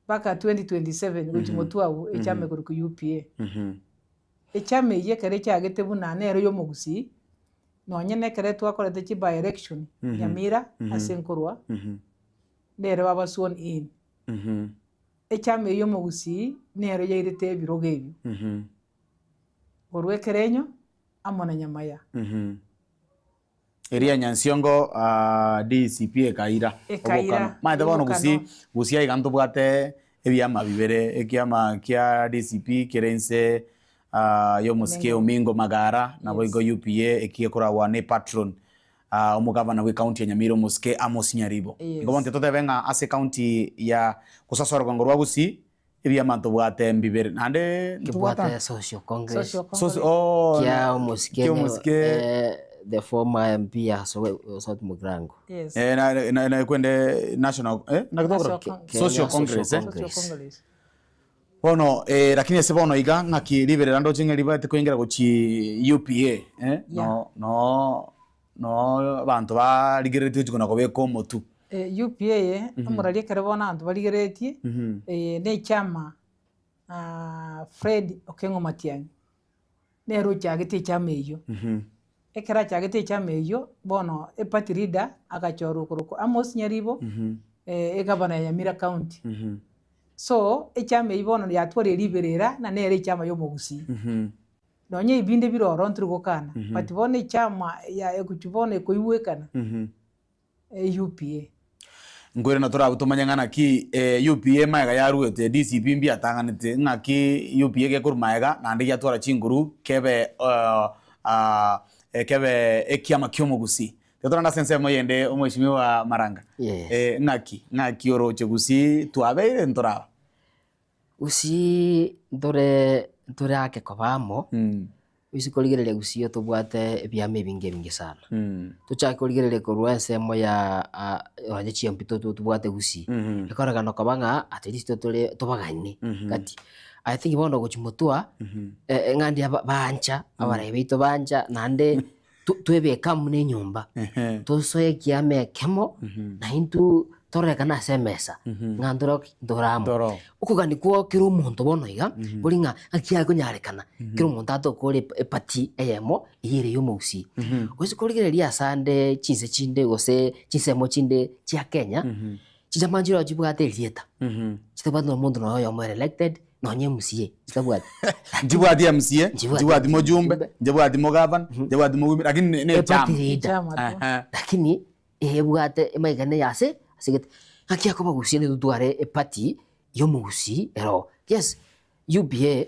S2: baka 2027 gukimotwa chama kuri ku UPA chama ye kare cyagete buna nero yo mugusi nonye ne kare twakorete ki by election Nyamira asenkorwa nero baba sworn in chama yo mugusi nero yairete ebirogo ebyo orwekerenyo amona Nyamaya
S3: eria Nyansiongo DCP ekaira maite bono gusi aiganto bwate ebiama bibere ekiama kia DCP kerense yo musike Omingo Magara na boigo UPA ekikora wane patron omugavana we county ya Nyamira musike Amos Nyaribo ngobonte tote benga ase county ya kusasora kwa ngorwa gusi ebiama to bwate mbibere nande
S4: kibwate social congress
S3: kia
S4: musike the former MP ya South Mugrango.
S2: Yes.
S3: Na kwende national social congress. Bono lakini ese bono iga ngaki liberera ndo chinge libate kwingira guchi UPA no bantu ba ligeretie chikona ko beko motu
S2: UPA umuralie kare bona bantu ba ligeretie ne chama Fred Okengo Matiang'i ne ro chagete chama iyo ekera cyagete cyameyo bono party leader agachoro kuruko Amos Nyaribo egabana ya Nyamira county so ecyame bono yatware liberera na nere cyama yo mugusi nonye ibinde biroro nturugokana but bono cyama ya ekuchibone ko iwekana UPA
S3: ngwere na tora gutumanya ngana ki UPA maega yaruete DCP mbi atanganite ngaki UPA ke kurmaega na ndi yatwara chinguru kebe kebe ekiama kyomugusi tetora sense moyende omweshimiwa Maranga ngaki oroche gusi twabeire ntora
S4: usi ndore ake kobamo usikoligerere gusi tubwate ebyame binge sana tuchake koligerere korwense moya oje chiampito tubwate gusi ekora gano kabanga at least tole tobagane kati I think bono guchimotua ngandi bancha abarebe bancha nande twebeka mune nyumba tusoye kiame kemo na intu torekana semesa ngandoro doramo ukugani ko kiro muntu bono iga buringa akia kunyarekana kiro muntu atokore pati eyemo iyire yo musi wesikolegereria sande chinse chinde gose chinsemo chinde chia Kenya chijamanjiro jibwate lieta chitabando muntu no yo elected nonye MCA chitabwate
S3: jibwate MCA jibwate mojumbe jibwate mogavana jibwate mogumbi lakini ne chama
S4: lakini ebwate emaigane yase sigete akia ko bagusine dutware epati yo mugusi ero yes UPA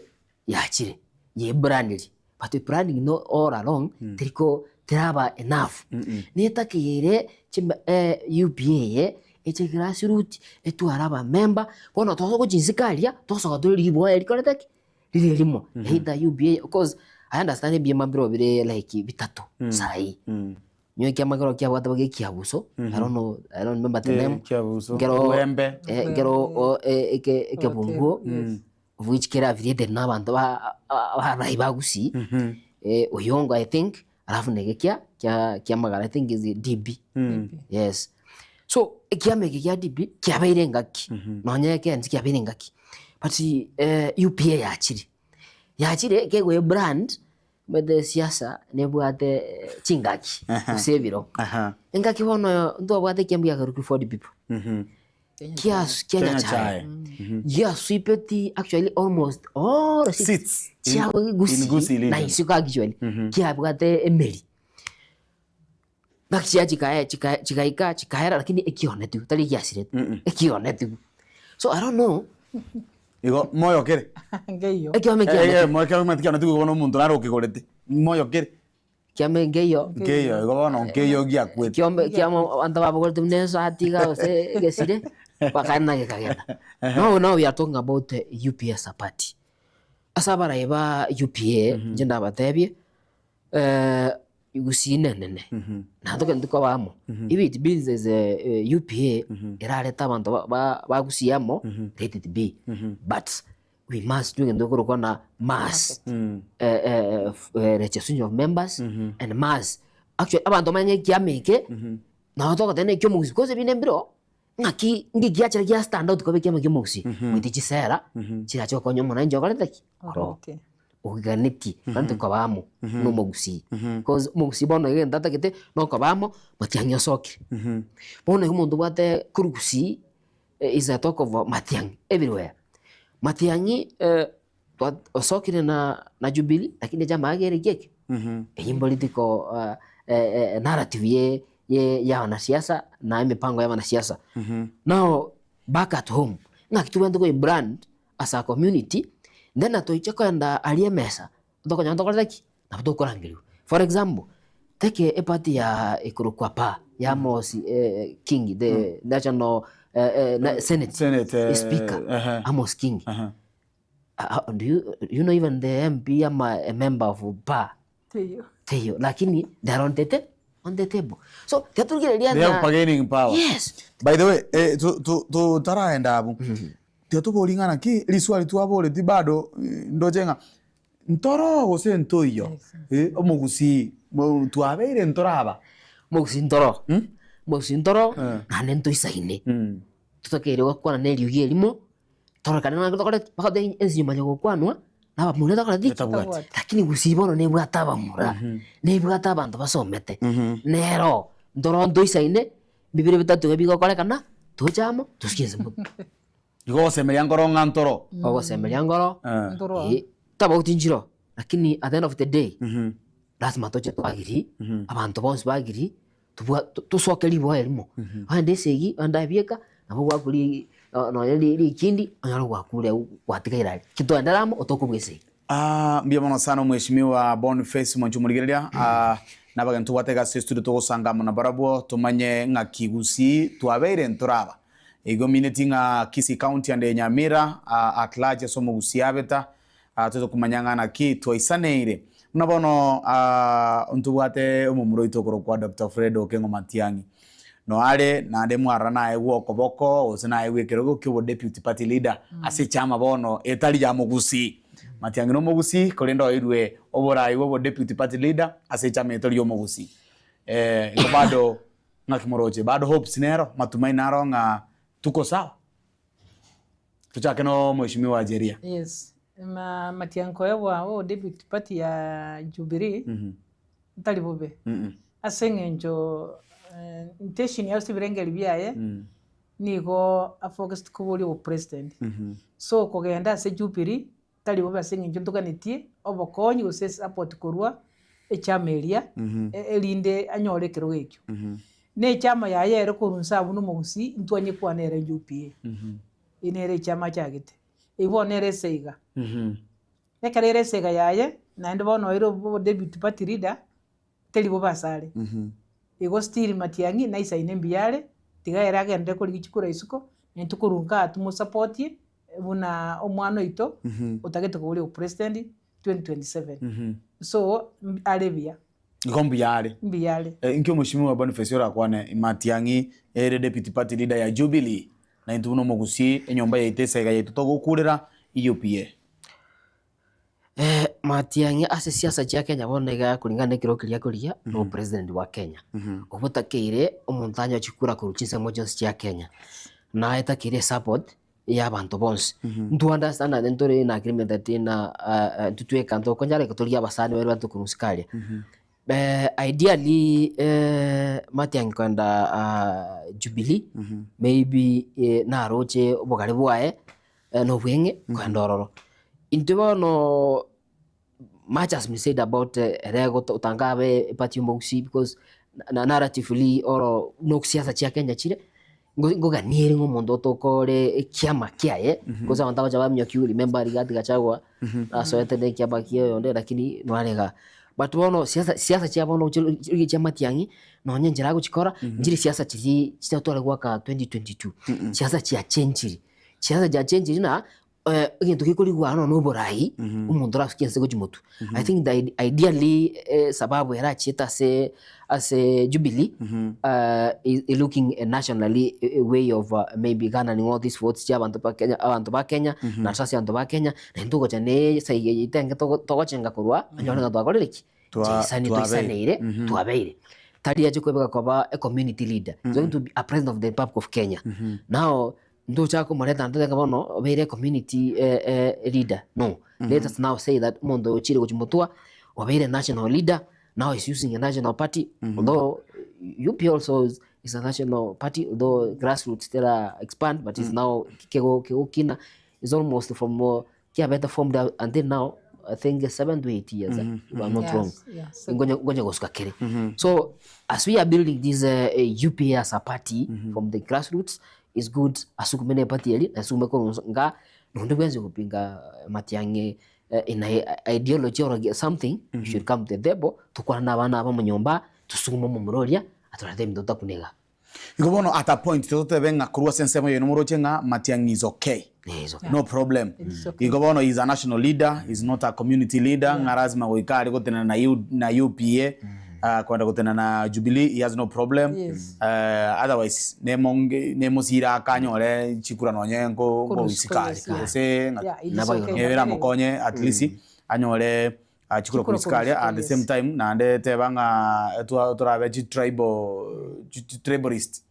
S4: yachire ye brandiri but branding no all along triko traba enough neta kiyere UPA ye eche grassroots etwara ba member bono toso ko jinsikalia toso ko libo elikoleta lili limo hita UPA of course I understand be mambiro bire like bitatu sai nyo kiama kero kia bwata bage kiabuso I don't remember the name
S3: kiabuso
S4: kero
S3: wembe
S4: kero eke bungo which kera affiliated na bantu ba raibagusi oyongo I think alafu nege kia magara I think is DB yes so kia mege kia DB kia beire ngaki nonya kia nzi kia beire ngaki but UPA yachire kegwe brand mede siasa nebwate chingaki usebiro engaki hono ndo bwate kiambia karuki 40 people kias Kenya chai yes sweepeti actually almost all seats chia gusi na isuka actually kia bwate emeri bakchia chikaera lakini ekione tu tali kiasire ekione tu so I don't know
S3: Igo moyo kere.
S2: Ngeyo.
S3: Moyo kere matikia na tuko no muntu naro kigorete. Moyo kere.
S4: Kiame ngeyo.
S3: Ngeyo igo no ngeyo gia kwete.
S4: Kiamo anda baba gorete mneso atiga ose gesire. Bakana gekagenda. No we are talking about UPS party. Asabara eba UPA njenda batebye. Igusine nene. Na toke ndiko bamo. Ibi it means as UPA irareta abantu bagusiamo let it be. But we must do ndoko kona mass registration of members and mass actually abantu manye kiameke na toka tene kyo mugusi koze binembiro ngaki ngigia chira kia stand out ko be kyo mugusi witichisera chira cyo konyo mona njo kaletaki
S2: okay
S4: organiti bantu ko bamo no mugusi cause mugusi bono ngenda takete no ko bamo matiangyo soki bono umuntu bate kurugusi is a talk of matiang everywhere matiangi osokire na Jubilee lakini jamaa agere keke in political narrative ya wanasiasa na mipango ya wanasiasa now back at home ngakituwendo ko brand as a community then atoicheko enda aliemesa ndoko nyanto koleki na ndoko rangiru for example take a party ya ikurukwapa ya Mosi King the national Senate speaker Amos King do you know even the MP am a member of PA Teyo lakini they are on the table so they
S3: are bargaining power
S4: yes
S3: by the way to taraenda abu tu bolingana ki liswali tu abole ti bado ndojenga ntoro gose ntoyo omugusi tu abeire ntoraba
S4: mugusi ntoro na nento isaine tutokere wakwana neli ugelimo toro kana na tokore bakade enzinyuma nyago kwanwa na bamule tokore diki lakini gusibono ne bwataba mura ne bwataba abantu basomete nero ntoro ndo isaine bibire bitatu gebigo kore kana tujamo tusikize mu
S3: Igo semeria ngoro ngantoro.
S4: Ogo semeria ngoro. Taba utinjiro. Lakini at the end of the day, lazima toche twagiri, abantu bonse bagiri, tusokeli bo elimo. Ande segi, anda bieka, nabo wakuli no yeli kindi, anyalo wakule watikaira. Kito andalamo otokubwese.
S3: Mbia mono sana mheshimiwa Boniface Mwanchumurigeria. Nabagantu watega studio togosangamo na barabo tumanye ngakigusi twabeire ntoraba. Ego mineti nga Kisii County ande Nyamira at large somo gusiabeta toto kumanyangana ki twaisaneire unabono ntubwate umumuro itokoro kwa Dr. Fred Okengo Matiang'i no ale na ande mwara na ewo koboko osena ewe kerogo kibo deputy party leader ase chama bono etali ya mugusi Matiang'i no mugusi kolendo irwe obora iwo deputy party leader ase chama etali yo mugusi bado ngakimoroje bado hope sinero matumaini naro nga tuko sawa tuchake no mheshimiwa Jeria
S2: yes Matiang'i wa deputy party ya Jubilee ntalibobe asengenjo intention ya sibirengeli byaye niko afocused kubuli o president so kogenda se Jubilee talibobe asengenjo ntukanetie obokonyi ose support korwa echameria elinde anyore kero gekyo ne chama ya yero kurunsa buno mugusi ntwanye kwanere UPA inere chama chagite ibonere seiga nekarere seiga yaye na ndo bono iro deputy party leader telibo basale igo still Matiang'i na isa ine mbiyale tigaera agende kuri gichikura isuko ntukurunka atumo support buna omwana ito utagete kubuli o president 2027 so alebia
S3: Ikombi yale.
S2: Mbiyale.
S3: Inkyo mheshimiwa Boniface Orakwane Matiang'i deputy party leader ya Jubilee na intuno mogusi enyomba ya itesa ya itutogukurira UPA.
S4: Matiang'i ase siasa cia Kenya bonega kulingana kiro kiria kuria no president wa Kenya. Obutakire omuntu anya chikura kuruchinsa moja cia Kenya. Na etakire support ya bantu bonse. To understand that ntore na agreement that na tutwe kanto konjare kutoria basani wale bantu kuruskalia. Ideally Matiang'i kwenda Jubilee maybe na roche bogare bwae no bwenge kwenda ororo. Into no much has been said about rego utangabe party mbogusi because narratively or no siasa cia Kenya chire ngoga nieri ngomondo tokore kiama kiaye because abantu bacha bamyo kiu remember Rigathi Gachagua so etende kiama kiaye onde lakini nwarega but bono siasa cia bono chiri cia Matiang'i no nyenjera guchikora njiri siasa chiri chitotore gwaka 2022 siasa cia change siasa cia change na gintu gikurigwa no borai umuntu rafikianse guchimutu. I think that ideally sababu era chita se as a Jubilee is looking nationally a way of maybe garnering all these votes ya abantu ba Kenya na sasa abantu ba Kenya na ndugo chane sai itenge togochenga kurwa anyona twakorereki sani tuisaneire tuabeire tadi aje kwebeka kwa a community leader going to be a president of the Republic of Kenya. Now ndo chako mareta ndeka kabono beire community leader no let us now say that mondo chire kuchimutua wabeire national leader now is using a national party although UP also is a national party although grassroots still expand but is now kego kina is almost from kia better formed until now I think 7 to 8 years if I'm not wrong ngoja gosuka kere so as we are building this UP as a party from the grassroots is good asukumene party eli asumeko nga ndo bwenze kupinga Matiang'i in ideology or something you should come to the table tukwana nabana aba munyomba tusuguma mu muroria aturate mdota kunega
S3: Ngobono at a point tote benga kurwa sensemo yo numero chenga Matiang'i is okay. No problem. Ngobono is a national leader, is not a community leader. Ngarazima goikari gotena na UPA kwenda gotena na Jubilee, he has no problem. Otherwise nemosira kanyore chikura nonyengo go isikali. Se nabera mokonye at least anyore chikura kusikali at the same time nande tebanga turabe tribalist.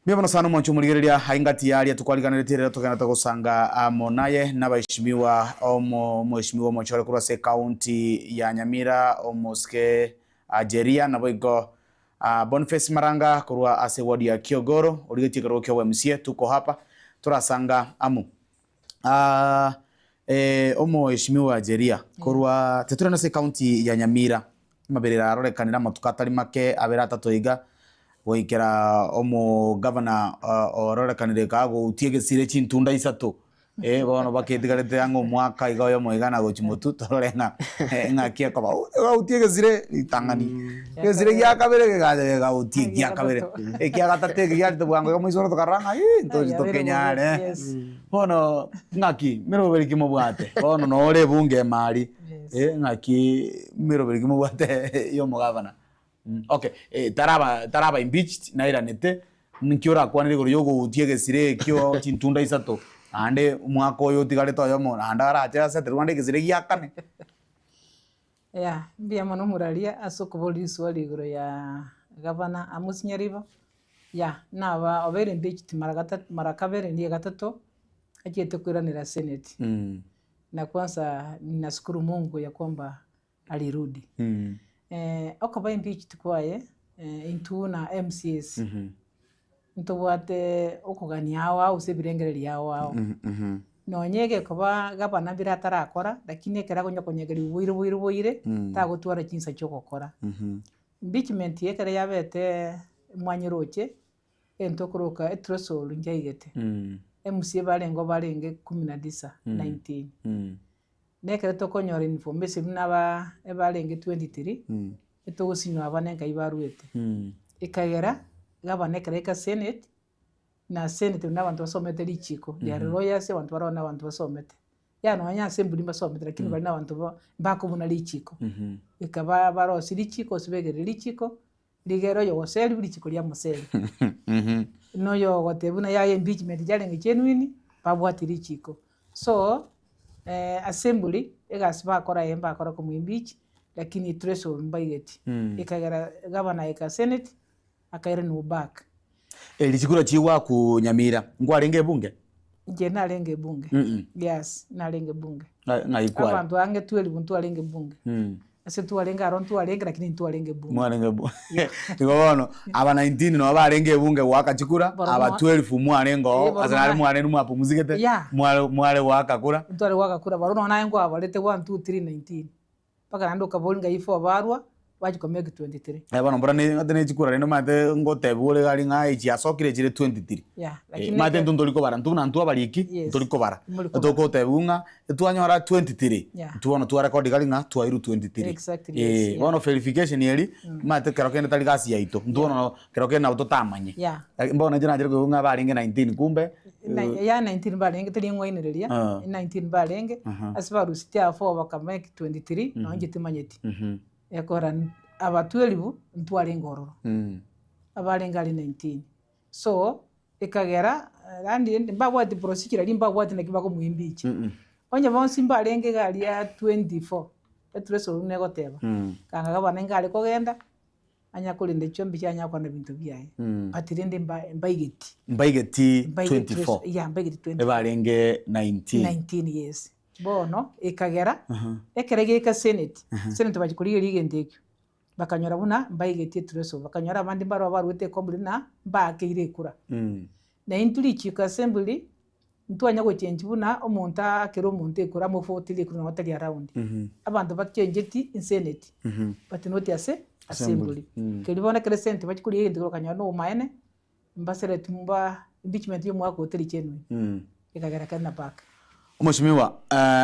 S3: Mbibono sana mwancho murigereria haingati yaria tukwaliganirira tukana tugusanga monaye nabashimiwa mheshimiwa Mochore kurase county ya Nyamira omoske Jeria naboigo Boniface Maranga kurwa ase wadi ya Kiogoro urigeti karo kyo MCA tuko hapa turasanga amu mheshimiwa Jeria kurwa teturana se county ya Nyamira maberera arorekanira matukatari make abera tatoiga goikera omo governor ororekanire kago utiegesire chintunda isato bono baketigarete ango mwaka igayo moigana gochimutu tororenga ngakia kwa utiegesire itangani gesire ya kabere ga utiegia kabere ekia gatategia tubwango kama isoro tokaranga ntoji tokenyane bono ngaki mero beriki mobwate bono no ore bunge mari ngaki mero beriki mobwate yo mogavana. Okay, taraba impeached na iranete nkiora kwanire goro yogo utiegesire kyo chintunda isato ande mwako yo tigale to yomo andara acha se terwande gesire yakane
S2: mbia mono muraria asokoboli swali goro ya gavana amusinyariba naba obere impeached marakabere ndiye gatatu ajiete kuiranira senate na kwanza ninashukuru Mungu ya kwamba alirudi okaba impeached kwaye into na MCS ntobwate okugania hawa usebirengereri hawa nonyege kuba gabana bira tarakora lakini ekera gonya konyegeri buire tagotwara chinsa cyo gukora impeachment yekere yabete mwanyiroche entokoroka etrosol njaigete MCA barenge 19 19 nekere tokonyora information naba ebarenge 23 etogusinywa abanenga ibaruete ikagera gabanekere ka senate na senate n'abantu basomete lichiko ya lawyers abantu barona abantu basomete nonya assembly basomete lakini bali n'abantu bakubona lichiko ikaba barosi lichiko sibegere lichiko ligero yo goseli lichiko lya museli no yo gotebuna ya impeachment jalenge genuine babwati lichiko so assembly egasiba akora ko mwimbichi lakini threshold mbaigeti ikagera governor eka senate akaire no back
S3: lichikura chiwa ku Nyamira ngwarenge bunge
S2: nje nalenge bunge yes nalenge bunge
S3: na ikwa
S2: abantu ange tueli buntu alenge bunge ase tualenga aron tualenga lakini tualenge bunge
S3: mwarenge bunge ikobono aba 19 no abalenge bunge wakachikura aba 12 mwarengo azana mwarenu mwapumuzigete mware wakakura
S2: ntwale wakakura baruno nayengo abalete 1 2 3 19 paka nando kabolinga ifo barwa wajikomege 23
S3: bana mbona ne chikura reno mate ngotebule gali ngai chi asokire chire 23 lakini mate ndoliko bara ntuna ntu abaliki ndoliko bara toko tebunga twanyora 23 tuona tu record gali nga twairu 23 bono verification yeli mate kerokene tali gasi yaito ntuona kerokene auto tamanye mbona jina jere ko nga balinge 19 kumbe
S2: ya 19 balenge tali ngwainireria 19 balenge asibaru sitia fo bakameke 23 no ngitimanyeti yakora abatuelibu ntwalenga ororo abalenga ali 19 so ikagera randi mbabwati procedure limbabwati nakibako mwimbichi onye bonsi mbalenge gali ya 24 etreso unegoteba kanga gabana ngale kogenda anya kulinde chombi cyanya kwa bintu byaye patirende mbaigeti
S3: 24
S2: ya mbaigeti 20
S3: ebalenge 19
S2: yes bono ikagera ekerege ka senate bagikuriye ligendekyo bakanyora buna mbaigeti treso bakanyora abandi baro barwete kombrina mbake kura na intuli chika assembly ntwanya go change buna omuntu akero omuntu ekura mo 40 kuri na watali around abantu bakyenjeti in senate but not assembly kelibona kele senate bagikuriye ndiko kanyora no maene mbasere tumba impeachment yo mwako hoteli chenu ikagera kana paka
S3: Mheshimiwa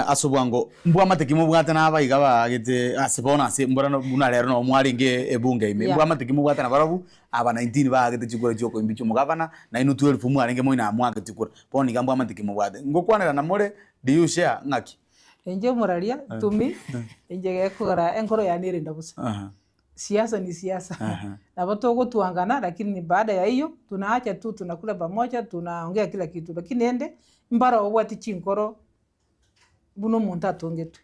S3: asobwango mbwa matekimu bwata na abayiga bagete asibona ase mbona buna lero no mwaringe ebunge ime mbwa matekimu bwata na barabu aba 19 bagete chikora cyoko imbicho mugabana na inu 12 mwaringe moina mwaka tikura poni gambwa matekimu bwate ngokwanera na more do you share ngaki
S2: enje muralia tumi enje gekora enkoro yanire ndabusa siasa ni siasa na watu tuangana lakini baada ya hiyo tunaacha tu tunakula pamoja tunaongea kila kitu lakini ende mbara obwati chinkoro buno muntu atongetwe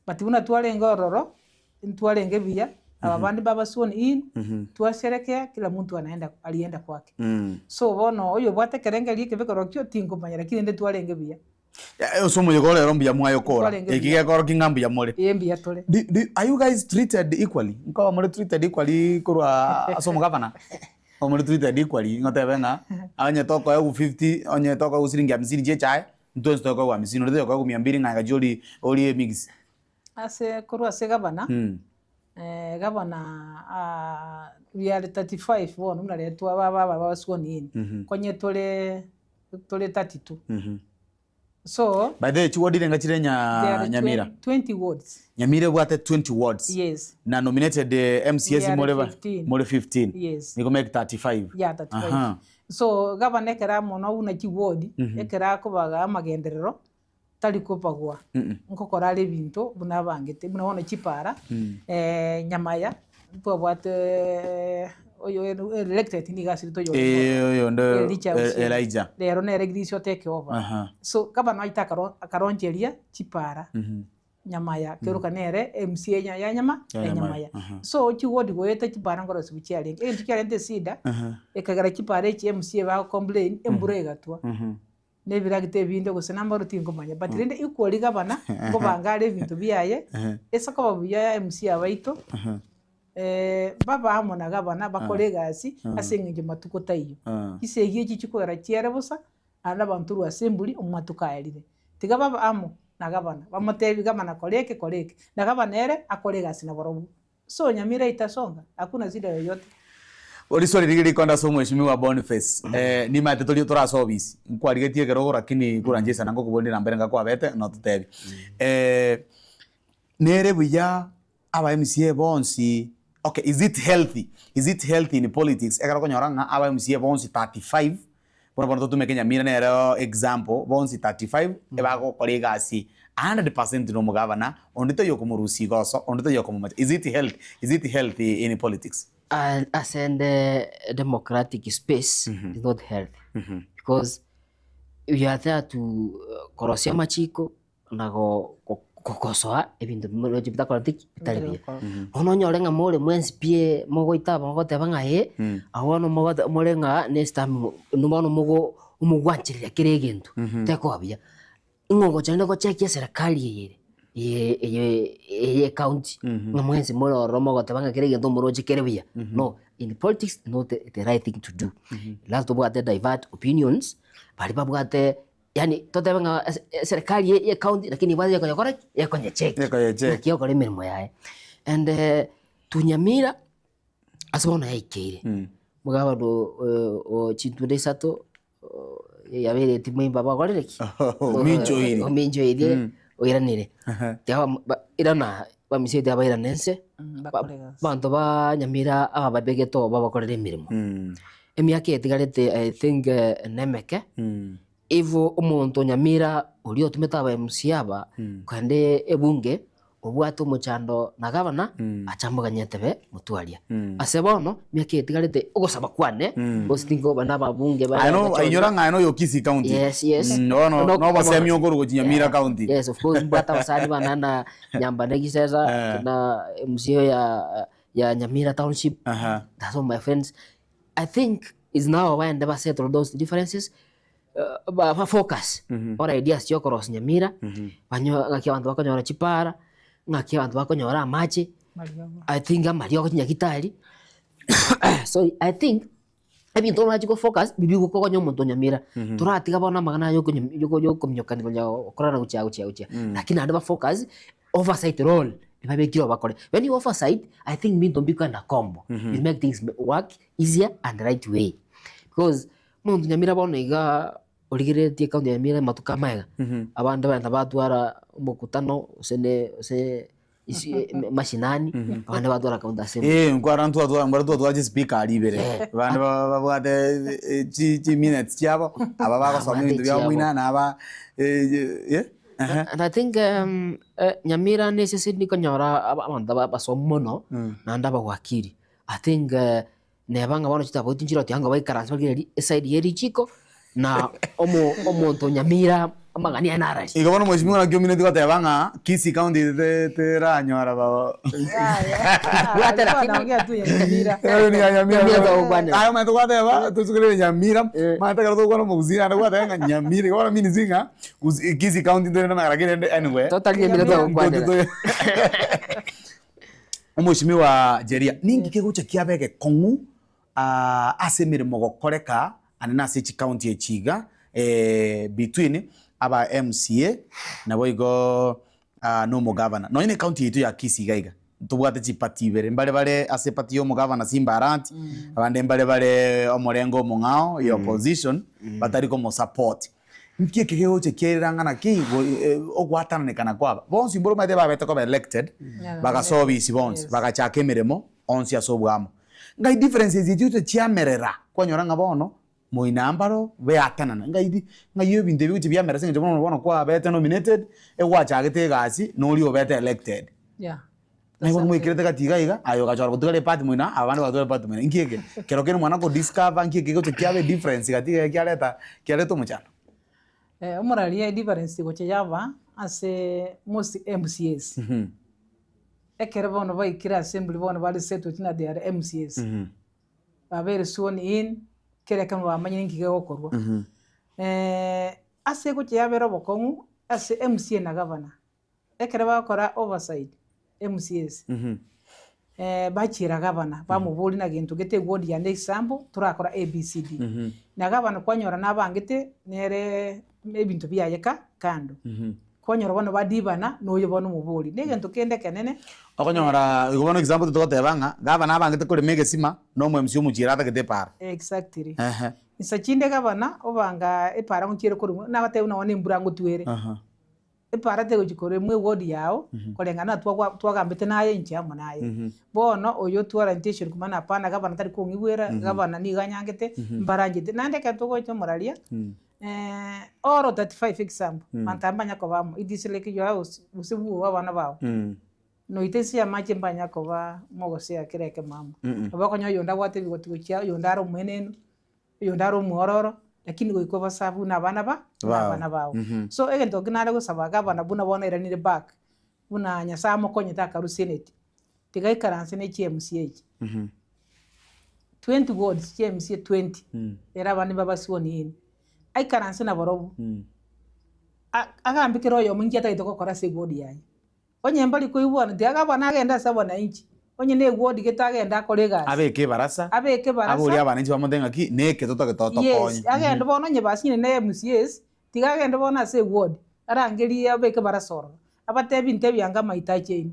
S2: bati buna twalenga ororo ntwalenge bia abandi baba suoni in twasherekea kila muntu alienda kwake so bono oyo bwate kerenge liye kebekoro kyo tingo manya lakini ende twalenge bia
S3: osomo yogole rombi ya mwayo kora ikige koro kingambi ya more
S2: yembi ya tole
S3: are you guys treated equally nkawa more treated equally kurwa asomo gavana omuri treated equally ngotebenga anye toko ya 50 onye toko usiringi 50 je chai ntonzo toko wa 50 ndio toko 200 nganga joli oli mix
S2: ase kurwa se gavana gavana we are 35 won unale tu baba suoni in konye tole 32 so
S3: by the way ward ile ngachire Nyamira
S2: 20 wards
S3: Nyamira bwate 20 wards
S2: yes
S3: na nominated MCS more 15
S2: yes
S3: niko make 35
S2: yeah 35 so gavana kera mono una ki ward ekera ko baga magenderero tali ko pagwa nkokora le bintu buna bangete buna wona chipara Nyamaya to bwate oyo elected ni gasi to yo
S3: oyo ndo Elijah
S2: lero ne regression take over so kaba no aita akaronjeria chipara Nyamaya keruka nere MCA ya Nyamaya so chiwodi goyeta chipara ngoro sibichali chikalente sida ekagara chipara chi MCA ba complain emburega twa nebiragite binde gose namba rutingo manya but rende equally gabana ngo bangale bintu biyaye esako babuya MCA abaito baba amona gabana bakolegasi asengeje matuko tayo isegiye chichikora chiere busa ala bantu ru assembly umatuka yalire tiga baba amo na gabana bamotebi gabana koleke na gabana ere akolegasi na borobu so Nyamira itasonga hakuna zida yoyote
S3: Orisori rigiri konda so Mheshimiwa Boniface ni mate tolio tora service nkwarigetie gerogora lakini kuranjesa nango kubondi na mbere ngakwa bete no tutebi nere buya aba MCA bonsi. Okay, is it healthy in politics? Ekara konyoranga aba MCA bonsi 35 bono tume Kenya mira nero example bonsi 35 ebago kolega asi 100% no mugavana ondito yokumurusi goso ondito yokumuma. Is it healthy in politics?
S4: As in the democratic space is not healthy because you are there to korosia machiko na kokosoa ebintu bimwe bita bitari ono nyorenga more mwensi pie mogoita mogote bangaye awono morenga next time numono mogo umugwanchirira kiregentu teko abya ingongo cyane ko chekia serikali ye county no mwensi moro romo gote banga kiregentu muroje kerebya no in politics not the right thing to do last of the divert opinions bali babwate yani tote banga serikali ye county lakini baadhi ya kore ya kwenye check kio kore mirimo yae and tunyamira asibona yaikire mugaba do o chintunde sato yabere timwe baba gorereki minjo iri oiranire ya irana bamisete abairanense bantu ba nyamira ababegeto babakorera mirimo emyaka etigarete I think nemeke ivo umuntu nyamira uri otumeta aba MC aba kandi ebunge obwato muchando na gavana achamuganyete be mutwalia asebono myaka etigarete ogosaba kwane bostingo bana babunge ba
S3: I know yo Kisii County.
S4: Yes
S3: no basemi ogoro nyamira county.
S4: Yes, of course bata wasani banana nyamba negiseza na MC ya Nyamira township. That's all my friends. I think is now when they settle those differences. Focus or ideas yo cross Nyamira banyo ngaki abantu bakonyora chipara ngaki abantu bakonyora amache I think amario ko nyakitari so I think ebintu nachi ko focus bibi ko konyo muntu Nyamira turatiga bona magana yo komnyokani bonya korana ucha lakini anda focus oversight role ibabe kiro bakore when you oversight I think me don't be kind of combo it make things work easier and right way because muntu Nyamira bona iga origiretie kaunti ya Nyamira matuka mega abandi bana batwara umukutano use mashinani abandi batwara kaunti assembly
S3: ngwarantu just speaker alibere abandi babwate chi minutes cyabo aba bakosoma ibintu bya mwina na aba
S4: and I think Nyamira necessity konyora abantu basomono na ndaba wakiri I think nebanga bano chita boti njiro tyanga baikaransa bagiri side yeri chiko na omuntu Nyamira amagani anarari
S3: igabona mheshimiwa na community kwa tebanga Kisii County te ranyora baba
S2: Wate naongea tu ya Nyamira
S3: ni Nyamira ayo mtu kwa teba tusukule Nyamira mata karto kwa muzina na kwa tanga Nyamira kwa mimi zinga Kisii County ndio na rakire anyway
S4: totally Nyamira kwa
S3: mheshimiwa Jeria ningi kigucha kiabege kongu asemire mogokoreka anena sechi county echiga between aba MCA na boigo no mo governor no ine county yetu ya Kisii gaiga tubwate chipati bere mbale ase pati yo mo governor Simbaranti abande mbale omorengo mongao ya opposition batari como support nkie kegeo chekiranga na ki ogwatana nekana kwaba bonsi mboro mate babete ko elected bagasobisi bonsi bagachaka emiremo onsi asobwamo ngai differences yitu chiamerera kwanyoranga bono moinambaro be atanana ngai yo binde biuti bya merese nje bono kwa bete nominated egwachagete gasi no ri obete elected na ibo mwikirete katiga iga ayo gachora gutugale party moina abandi batugale party moina nkiege kero kene mwana ko discover nkiege gote kiabe difference katiga kialeta muchano
S2: umuraria difference goche yava ase most MCAs ekere bono baikira assembly bono bali settle tina they MCAs babere sworn in kere kama bamanye nkige gokorwa ase goche yabero bokongu ase MCA na governor ekere bakora oversight MCAs bachira governor bamubuli na gintu gete ward ya example turakora ABCD na governor kwanyora nabangite nere ebintu byayeka kando kwanyora bano badibana noyo bono mubuli negintu kende kenene
S3: okonyora igobona example tutotebanga governor abangite kuri mege sima no mu MCA mujirata gete para
S2: exactly isachinde governor obanga epara ngukire kuri na bate una wane mburango tuwere iparate gukore mwe ward yao kolengana twagambite naye inchamo naye bono oyo orientation kumana pana gabana tari kungibwera gabana ni ganyangete mbarangite nande katugo cyo moralia oro 35 example mantambanya ko bamo idiseleke yo house usibu abana bao no itesi amache mbanya ko ba mogose akireke mama abako nyo yonda wate bigotigochia yondaro mwenenu yondaro muororo lakini goiko basabu na bana bao so egento ginare go sabaga bana buna bona iranire back buna nyasamo konyeta karuseneti tigai karanse ne CMCH 20 words CMC 20 era bani baba sioni ini ai karanse na borobu agambikiro yo mungiata itoko kora se body yayi onye mbali ko ibona ndiaga bana agenda sabona inchi onye ne wodi getagenda kolega
S3: abeke barasa aburi abaninchi bamudenga ki neke toto konye
S2: yes agenda bona nye basine ne MCS tiga agenda bona se wodi arangeli abeke barasoro abatebi ntebi anga maitache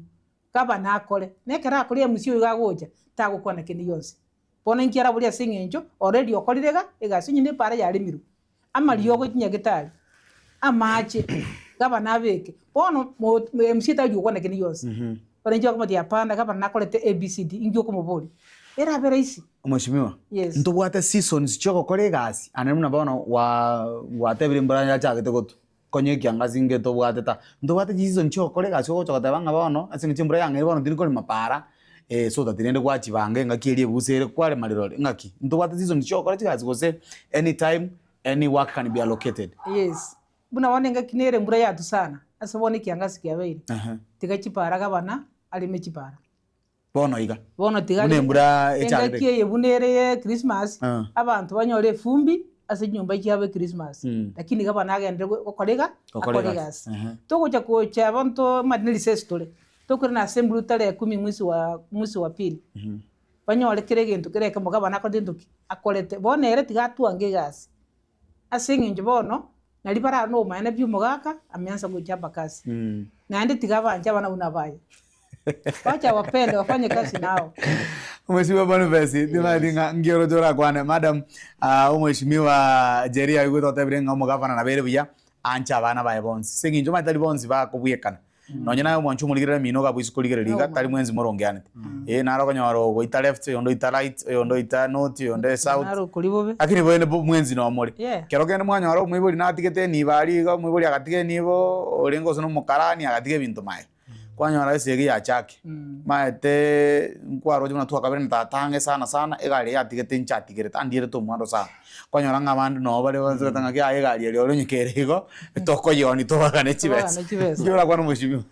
S2: kaba nakole nekera akuri MCS gagoja tagukona kindi yose bona nkiara buri asingenjo already okolirega egasinyi ne para yali miru amali yogo nyagitali amache gaba nabeke bono MCS tagukona kindi yose Para njoo kama diapanda kama nakolete ABCD injo kumubuli era beraisi
S3: mheshimiwa
S2: yes
S3: ntubwate seasons choko kolegasi anemuna bana wa tebire mbranya chagete goto konye kiangazi ngeto bwate ta ntubwate season choko kolegasi ko choko tabanga bano asingi chimbura yange bano tiri kole mapara so that tirende kwachi bange ngakirie busere kwale malirole ngaki ntubwate season choko kolegasi gose anytime any work can be allocated
S2: yes buna wanenga kinere mbura yatu sana asabone kiangazi kiabeire tigachipara kabana alimechipara
S3: bono
S2: tiga
S3: nembura
S2: echagete yebunere Christmas abantu banyore fumbi ase nyumba kiabe Christmas lakini kabana agende kokolega akolegas tokuja kocha abantu madinili sestole tokuri na assembly tale 10 mwezi wa pili banyore kiregento kireka mugabana akodendoki akolete bonere tigatuange gas asinge bono nalibara no maana byumugaka amyanza kuchapa kazi nandi tigabanja bana unabaye wacha wapende wafanye kazi nao
S3: Mheshimiwa Boniface ndimadinga ngiro jora kwana madam umheshimiwa Jeria yugo tebrenga mugavana na bere buya ancha bana baye bonsi seginjo matali bonsi ba kubuyekana nonyana mwanchu muligera mino ga bwisi kuligera liga tali mwenzi morongeane naro kanyaro go ita left yondo ita right yondo ita north yondo south
S2: naro kulibobe
S3: akini bwene mwenzi no muri kero kene mwanya waro mwibuli natigete ni bali ga mwibuli akatige nibo olengo sono mukarani akatige bintu mai kwanyara sege ya chake maete nkwaro jona tuwa kabere ntatange sana egale yatigete nchatigere tandire to mwando sana kwanyara ngabandi no bale wanzo tanga kya egale lero nyikerego toko yoni to bagane chibese njora kwano mushimyo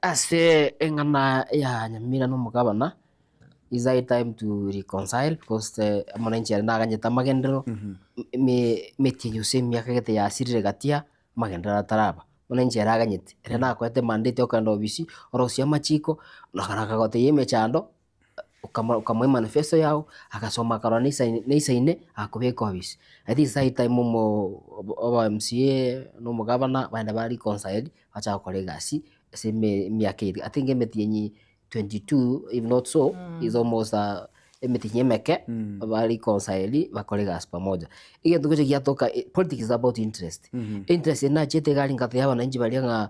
S4: ase engana ya nyamira no mugabana is a time to reconcile because amonenchi ndaganyeta magendero metie yose myaka gete ya sirire gatia magendera taraba Mwananchi araganyete rena akwete mandate okanda obisi orosia machiko nakaraka gote yeme chando ukamwe manifesto yao akasoma karanisa ine akubeka obisi I think sai time mo oba MCA no mugabana banda bari reconcile acha kolegasi se miaka I think emetienyi 22 if not so is almost emetinye meke bari reconcile bakolegas pamoja iyo tuko kiatoka politics is about interest interest na chete gali ngate yaba nanji bali nga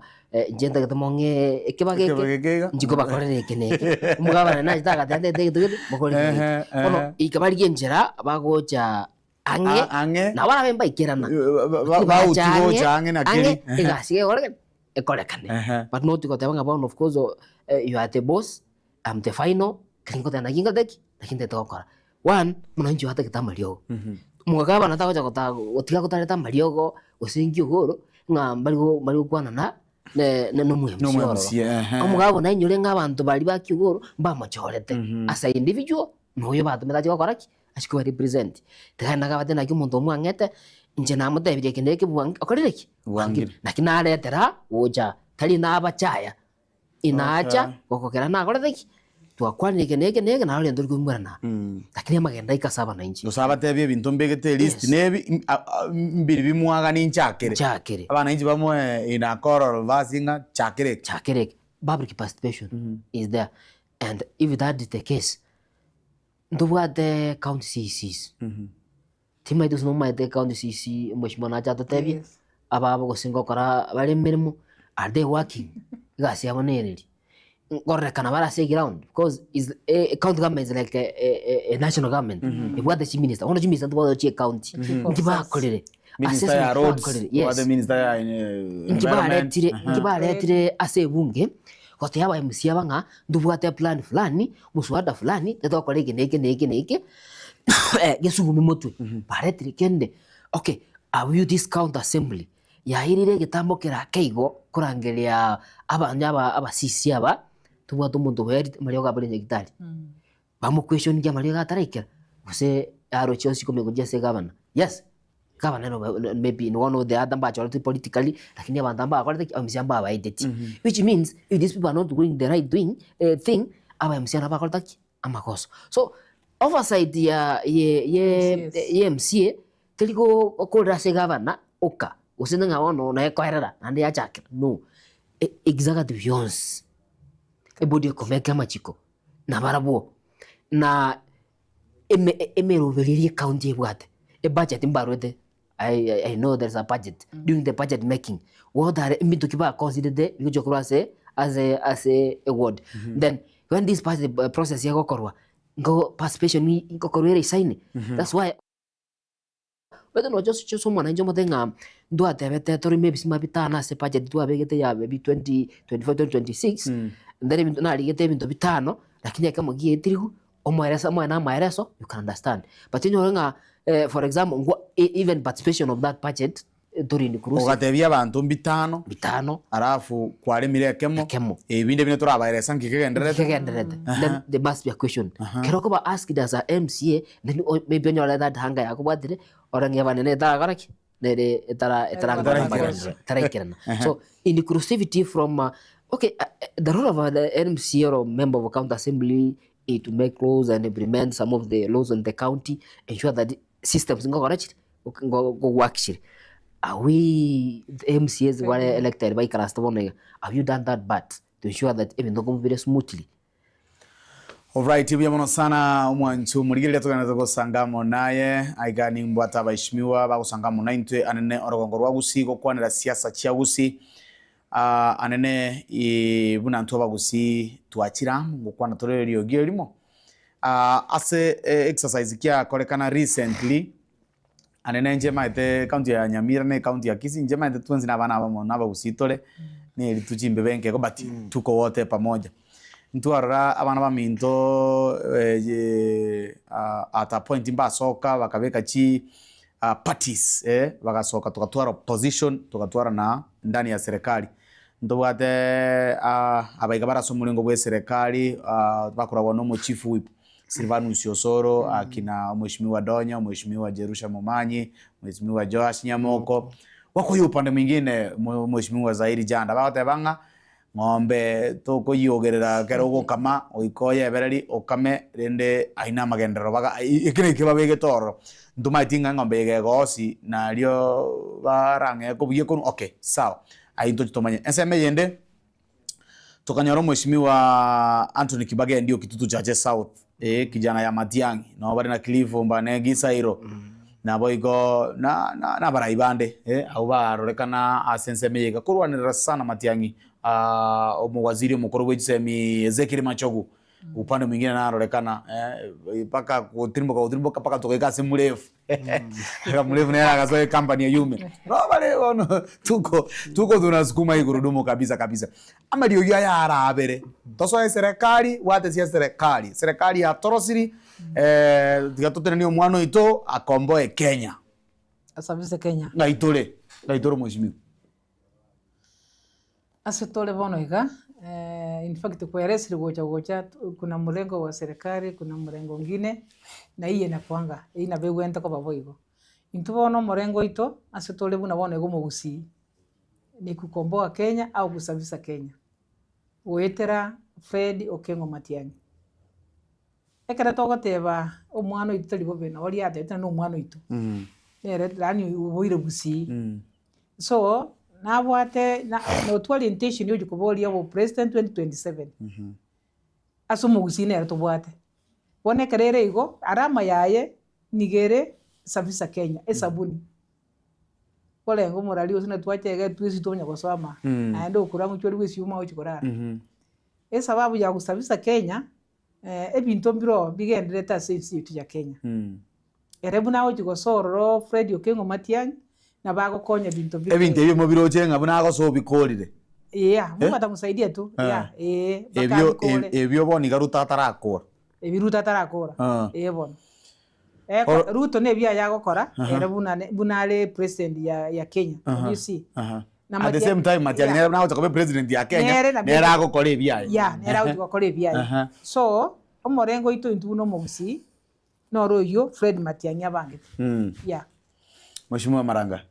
S4: njenda gatamonge ekebageke njiko bakorere keneke mugabana na jitaka tande de bakorere ono ikabali genjera bagocha ange na bana bemba ikirana
S3: ba utigo change na kiri
S4: igasi ekolekane but not got yaba of course you are the boss I'm the final kringo tana ginga deki lakini tetokora one mwananchi hata kitamalio mugaba nataka chakota otiga kutareta maliogo usingi ugoro ngambali kwana na no muhemsi omugabo na nyure ngabantu bali bakiugoro mbamachorete as a individual noyo batumeta chikokoraki ashiko represent tegana gabate na kimuntu mwangete nje na mutebire kineke bwangi okorereki bwangi nakina aletera oja tali na abachaya inacha gokokera na akorereki twakwanike neke na ole ndori kumurana lakini magenda ikasaba na inchi
S3: usaba tebye bintu mbegete list nebi mbiri bimwaga ni nchakere abana inchi bamwe ina coral vasinga chakere
S4: public participation is there and if that is the case ndubwate county CCs timaitu no maite county CC mheshimiwa na chata tebye ababo gosingo kora bari mirimo are they working gasi aboneri ngorre kana bara say ground because is a county government is like a national government what the chief minister one chief minister to the county ngiba kolere
S3: Minister ya roads or the minister ya
S4: ngiba letire ase bunge kote yaba MC abanga ndubwate plan fulani muswada fulani teto kolege neke gesugumi motwe baretire kende okay are you this county assembly yahirire gitambo kira keigo kurangeria aba sisi aba tuwa tumuntu beri mario gabere nyagitari bamu question ya mario gataraikira use aro chosi kome kujia se governor yes governor no maybe in one of the other batch politically lakini abandamba akwate amisiamba aba identity which means if these people are not doing the right thing aba amisiamba akwate amakoso so oversight ya MCA teliko okolra se governor oka usinde ngawono na ekoherera nande ya chakira no executive yons ebodi komeka machiko na barabo na emerovelirie county ebwate a budget imbarwete I know there's a budget during the budget making what are mito kiba considered because you say as a award then when this process ya gokorwa go participation ni gokorwa sign that's why but no just someone njo motenga ndo atebete tori maybe simabita na se budget tu abegete ya maybe 2024 2026 then na ligete bintu bitano lakini kama gie tirigu omoeresa mwana maereso you can understand but you know for example even participation of that budget during cruise
S3: ogatebia abantu bitano arafu kware mire kemo ebinde bine turabaeresa ngikegenderete
S4: then there must be a question kero ko ba ask it as a MCA then maybe on your that hanga yakubadire orange banene tagaraki nere etara so inclusivity from okay the role of the MCA or member of county assembly is to make laws and implement some of the laws in the county, ensure that systems go work. Are we the MCAs were elected by Karastabonega? Have you done that but to ensure that even though go very smoothly?
S3: Alright, ibya mono sana umwanchu murigirira tugana tugosangamo naye aigani mbwata baishimiwa bagusangamo naintwe anene orogongo rwa gusigo kwanira siasa cia gusi anene ibuna ntu bagusi twakira ngukwana torerio gierimo ase exercise kia kolekana recently anene njema ite county ya Nyamira ne county ya Kisii njema ite twenzi na bana bamo na bagusi tole ne lituchimbe benke ko bati tuko wote pamoja ntuarara abana baminto at a point mbasoka bakabeka chi parties bagasoka tukatwara opposition tukatwara na ndani ya serikali ndobate abaiga baraso mulingo bwe serikali bakurabwa no mu chief whip Silvanus Osoro akina mheshimiwa Donya mheshimiwa Jerusha Momanyi mheshimiwa Joash Nyamoko wako upande mwingine mheshimiwa Zairi Janda baote banga ngombe toko yogerera kero kama oikoye bereri okame rende aina magendero baga ikine kibabege toro ntumaitinga ngombe gegosi na lio barange ko biye kun okay sawa aito tumanye enseme yende tokanyoro mheshimiwa Anthony Kibage ndio kitutu cha South kijana ya Matiangi no bari na Clivo mbane gisairo na boigo na baraibande au barorekana asenseme yega kurwanira sana Matiangi waziri mkuru w'isemi Ezekiel Machogu upande mwingine na arorekana paka kutimbo paka tokeka simurefu kamurefu na akazoe company ya Yume no bale ono tuko tunasukuma igurudumu kabisa ama dio ya arabere toso ya serikali wate sia serikali ya torosiri tikatotene ni omwano ito akomboe Kenya
S2: asabise Kenya
S3: ngaitore mheshimiwa
S2: asitole bono iga in fact kueleza gocha kuna mrengo wa serikali kuna mrengo ngine na iye na kwanga ina begwenta ko baboigo intubono mrengo ito asitole buna bono ego mugusi ni kukomboa Kenya au kusabisa Kenya wetera Fred Okengo Matiang'i ekara togoteba omwana ito libobe na oli atete no omwana ito nere lani uboire busi so nabwate no orientation yo kubolia bo president 2027 asumu gusine to bwate wone kerere igo arama yaye nigere sabisa Kenya esabuni kolengo morali osina twachege twisi tonya gusoma aende okura muchori wesiuma ochikorara sababu ya kusabisa Kenya ebinto mbiro bigendereta safety ya Kenya erebu nawo chigosoro Fred Okengo Matiang'i na bagokonya binto mbiro
S3: ebinto ebyo mobiro chenga buna agoso bikorire
S2: Mungu atamusaidia tu
S3: ebyo boni garuta atarakora
S2: ebiruta atarakora bono Ruto ne bya yagokora bunale president ya Kenya you see
S3: at the same time Matiang'i nawo takobe president ya Kenya nera agokora ebya
S2: nera agokora ebya so omorengo ito intuno mogusi noroyo Fred Matiang'i abangete
S3: Mheshimiwa Maranga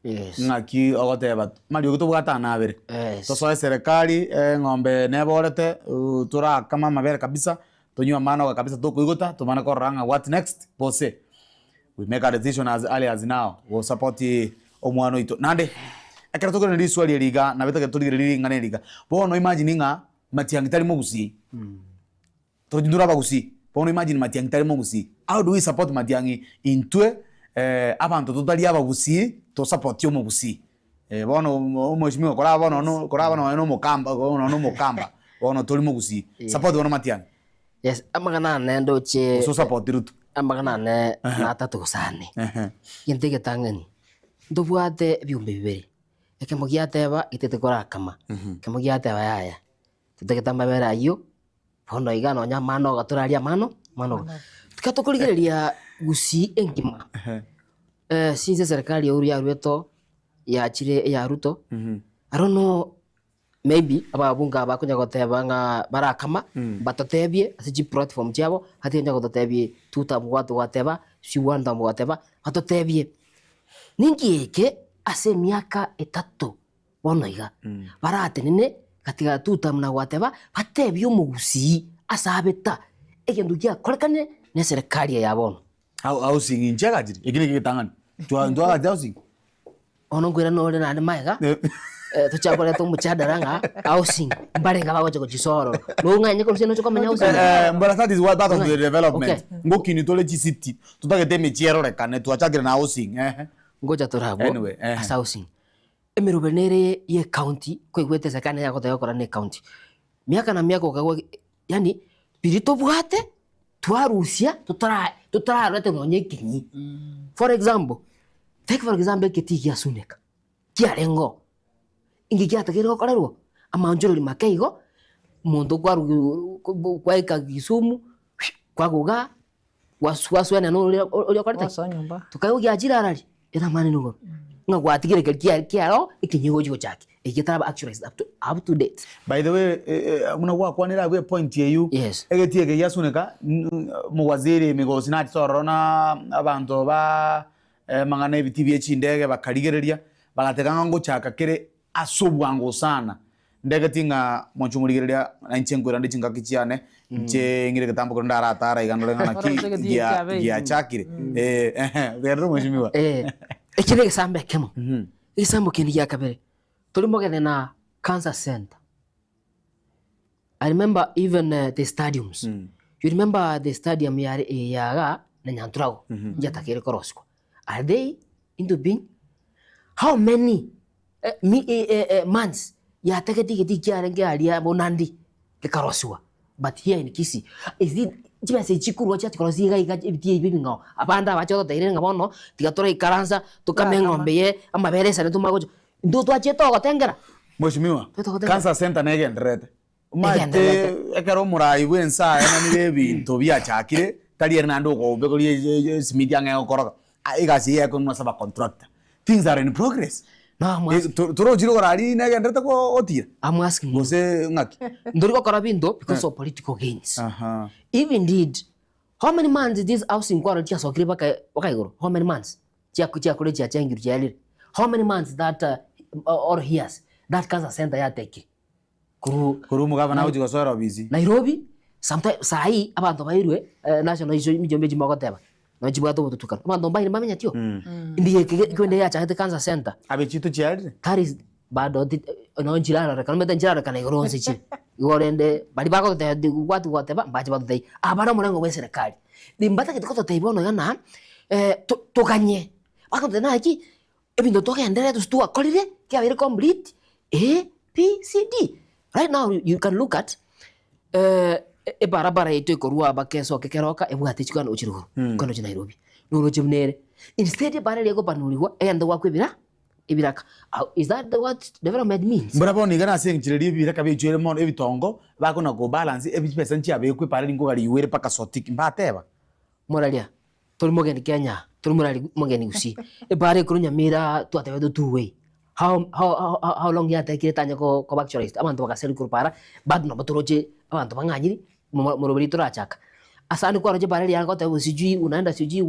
S3: ngaki ogoteba mari oguto bwatana abere tosoe serikali ng'ombe neborete turakama mabere kabisa tonywa mano kabisa tukuigota tumana koranga what next bose we make a decision as early as now we support omwano ito nande ekera tokene ndi swali liga na betake tuligire ngane liga bono imagine nga Matiang'i tari mogusi tojindura bagusi bono imagine Matiang'i tari mogusi how do we support Matiang'i into abantu tutali abagusi to support yo mogusi bono mheshimiwa koraba no mukamba bono toli mogusi support bono Matiang'i
S4: yes amagana nendo che
S3: so support Ruto
S4: amagana ne na tatu kusane yentege tangani ndobwate byumbe bibere ekemugiateba itete korakama kemugiateba yaya tutegeta bera yo bono igano nyamano gaturaria mano tukatokuligereria gusi engima since serikali uri ya Ruto ya chire ya Ruto I don't know maybe ababunga bakunya goteba nga barakama batotebye asiji platform cyabo hatinya gotebye tutabwatu wateba siwanda mwateba batotebye ningiyeke ase miaka 3 bonoiga baratenene katika tutamna wateba batebye umugusi asabeta egendu gya korekane ne serikali ya bono
S3: au singi njagajiri egine gitangani twa housing
S4: ono ngwira no le na maiga tuchakora to muchadaranga housing barenga bagoje ko chisoro lunga nyeko sino choko menya housing
S3: mbara that is what part of the development ngokini tole city tutagete mechiero rekane tuachagire na housing
S4: ngoja torabo
S3: anyway
S4: housing emerubenere ye county kwegwete sakane yako tayokora ne county miaka na miaka ukagwa yani birito bwate twarusia tutararete nonye kinyi for example kiti ya suneka kia rengo ingi kia takiro korerwo amanjoro makeigo mundu kwaika Kisumu kwaguga waswana no uri korete tukayo ya jirarari era mani nugo ngwatigire kiaro ikinyigo jigo chake ikitaba actualized up to date
S3: by the way muna wakwanira we point yeyu egetiege yasuneka mugwaziri migosi na tsorona abantu ba mangana ibiti byechindege bakarigereria bagateganga ngo chaka kire asobwango sana ndege tinga monchumurigereria na nchengura ndichinga kichiane nche ngire kitambo ndara atara igandolengana ki ya chakire rero mheshimiwa
S4: ekirege sambe kemo isambo kindi ya kabere tulimogene na cancer center. I remember even the stadiums. You remember the stadium ya na Nyantrago yatakere korosko. Are they into being? How many months ya taketi kiarenge alia bonandi ke karoswa? But here in Kisii, is it jiba se chikuru wacha tikorosi ga ibiti bibi ngao. Abanda bacho taire ngabono tigatora ikaranza tukamengombe ye amabere sane tumagojo. Ndo twacheto gotengera.
S3: Mheshimiwa, cancer center negenderete. Mate ekero murai bwensa ena ni bintu bya chakire tali ernando go begoli smith yange okoroka. Igasi ye kon masaba contract. Things are in progress.
S4: No,
S3: turo jiro gorari negenderete ko otira.
S4: I'm asking
S3: Mose ngaki.
S4: Ndori ko bindo because of political gains. Even indeed, how many months did this housing quality so griba kai how many months? Chia kule chia changiru chia. How many months that or years that cancer center ya take?
S3: Kuru mugava na ujigo sora busy.
S4: Nairobi sometimes sai abantu bairwe national issue mijombe jimogoteba. No jibato bututuka. Abantu mbaire mamenya tio. Ndiye kwende ya chahete cancer center.
S3: Abechitu chiari?
S4: Karis bado no njirara kanumeta njirara kana ironse chi. Igorende bali bako te watu wateba baje bado dei. Abana murango we serikali. Dimbata kitoko te ibono yana tukanye. Bako te na iki ebinto togendere twakorire kiabere complete A, B, C, D. Right now you can look at barabara yetu ikorua bakesoke keroka ebwate chikano uchiruguru kono chi Nairobi no chimnere instead bare lego banuliwa enda wakwibira ibiraka. Is that what development means?
S3: Bravo ni gana sengchireri ibiraka bijwere mono ebitongo bakona go balance ebipesa nchi abekwe pare ningo gali iwere paka sotiki mbateba
S4: moralia tuli mogeni Kenya tuli mogeni usi bare kurunya mira twatebe two way. How long yatekire tanya ko backchorist abantu bakaseli kurupara bad no batoroje abantu banganyiri morobiri turachaka asani kwa roje bare yango tebo sijui unaenda sijui